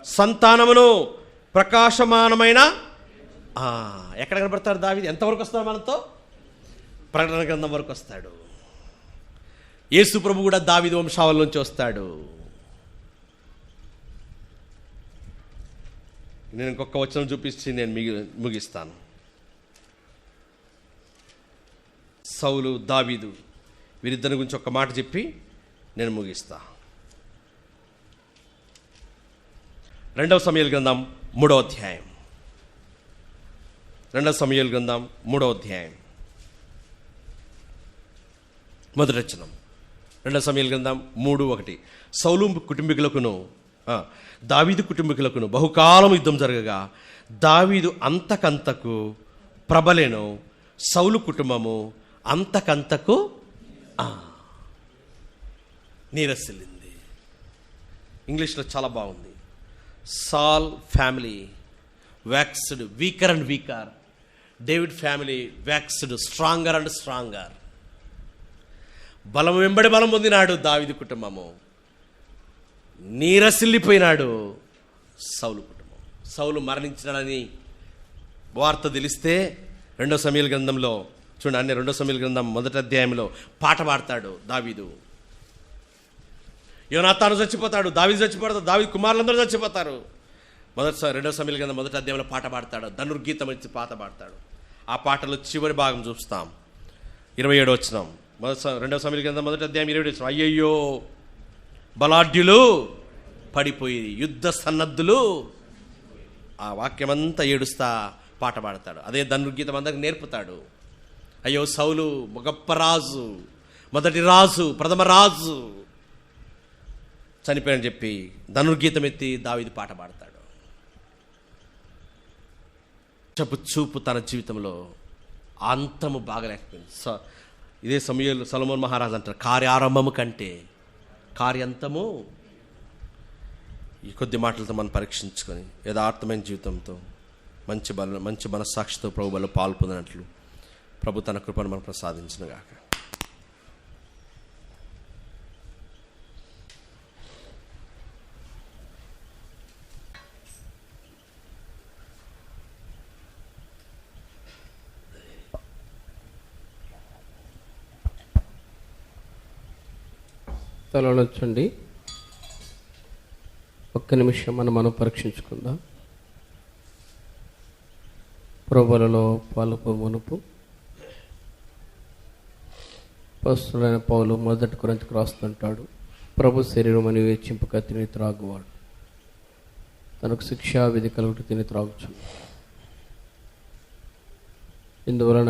సంతానమును ప్రకాశమానమైన. ఎక్కడ కనబడతాడు దావీదు? ఎంతవరకు వస్తాడు మనతో? ప్రకటన గ్రంథం వరకు వస్తాడు. యేసు ప్రభు కూడా దావీదు వంశావళి నుంచి వస్తాడు. నేను ఇంకొక వచనం చూపించి నేను ముగిస్తాను. సౌలు దావీదు వీరిద్దరి గురించి ఒక్క మాట చెప్పి నేను ముగిస్తా. 2వ సమూయేలు గ్రంథం 3వ అధ్యాయం. 2వ సమూయేలు గ్రంథం 3వ అధ్యాయం మొదటి వచనం. 2వ సమూయేలు గ్రంథం 3:1. సౌలు కుటుంబీకులకును దావీదు కుటుంబీకులకును బహుకాలం యుద్ధం జరగగా దావీదు అంతకంతకు ప్రబలెను, సౌలు కుటుంబము అంతకంతకు నీరసిల్లింది. ఇంగ్లీష్లో చాలా బాగుంది. Saul family waxed weaker and weaker, David family waxed stronger and stronger. బలం వెంబడి బలం పొందినాడు దావీదు కుటుంబము, నీరసిల్లిపోయినాడు సౌలు కుటుంబం. సౌలు మరణించినాడని వార్త తెలిస్తే 2వ సమూయేలు గ్రంథంలో చూడండి, 2వ సమూయేలు గ్రంథం 1వ అధ్యాయంలో పాట పాడతాడు దావీదు. యోనాతాను చచ్చిపోతాడు, దావీదు చచ్చిపోతాడు, దావీదు కుమారులందరూ చచ్చిపోతారు. 2వ సమూయేలు గ్రంథం 1వ అధ్యాయంలో పాట పాడతాడు, ధనుర్గీతం ఇచ్చి పాట పాడతాడు. ఆ పాటలో చివరి భాగం చూస్తాం, 27వ వచనం. 2వ సమూయేలు గ్రంథం 1వ అధ్యాయం 27వ వచనం. అయ్యయ్యో బలాఢ్యులు పడిపోయి యుద్ధ సన్నద్ధులు. ఆ వాక్యమంతా ఏడుస్తా పాట పాడతాడు. అదే ధనుర్గీతం అందరికి నేర్పుతాడు. అయ్యో సౌలు గొప్ప రాజు, మొదటి రాజు, ప్రథమ రాజు చనిపోయాడని చెప్పి ధనుర్గీతం ఎత్తి దావీదు పాట పాడతాడు. చూపు తన జీవితంలో అంతము బాగలేకపోయింది. ఇదే సమయంలో సొలొమోన్ మహారాజు అంటారు, కార్యారంభము కంటే కార్యంతము. ఈ కొద్ది మాటలతో మనం పరీక్షించుకొని యథార్థమైన జీవితంతో మంచి మనస్సాక్షితో ప్రభు బలిలో పాల్పొందినట్లు ప్రభు తన కృపను మనం ప్రసాదించునుగాక. తలొంచండి. ఒక్క నిమిషం మనం పరీక్షించుకుందాం. ప్రభువులలో పాలుపు మునుపు అపొస్తలుడైన పౌలు మొదటి కొరింథీయులకు రాస్తుంటాడు, ప్రభు శరీరం అని వేచింపక తిని త్రాగువాడు తనకు శిక్షా విధి కలుగుట తిని త్రాగుచున్నాడు. ఇందువలన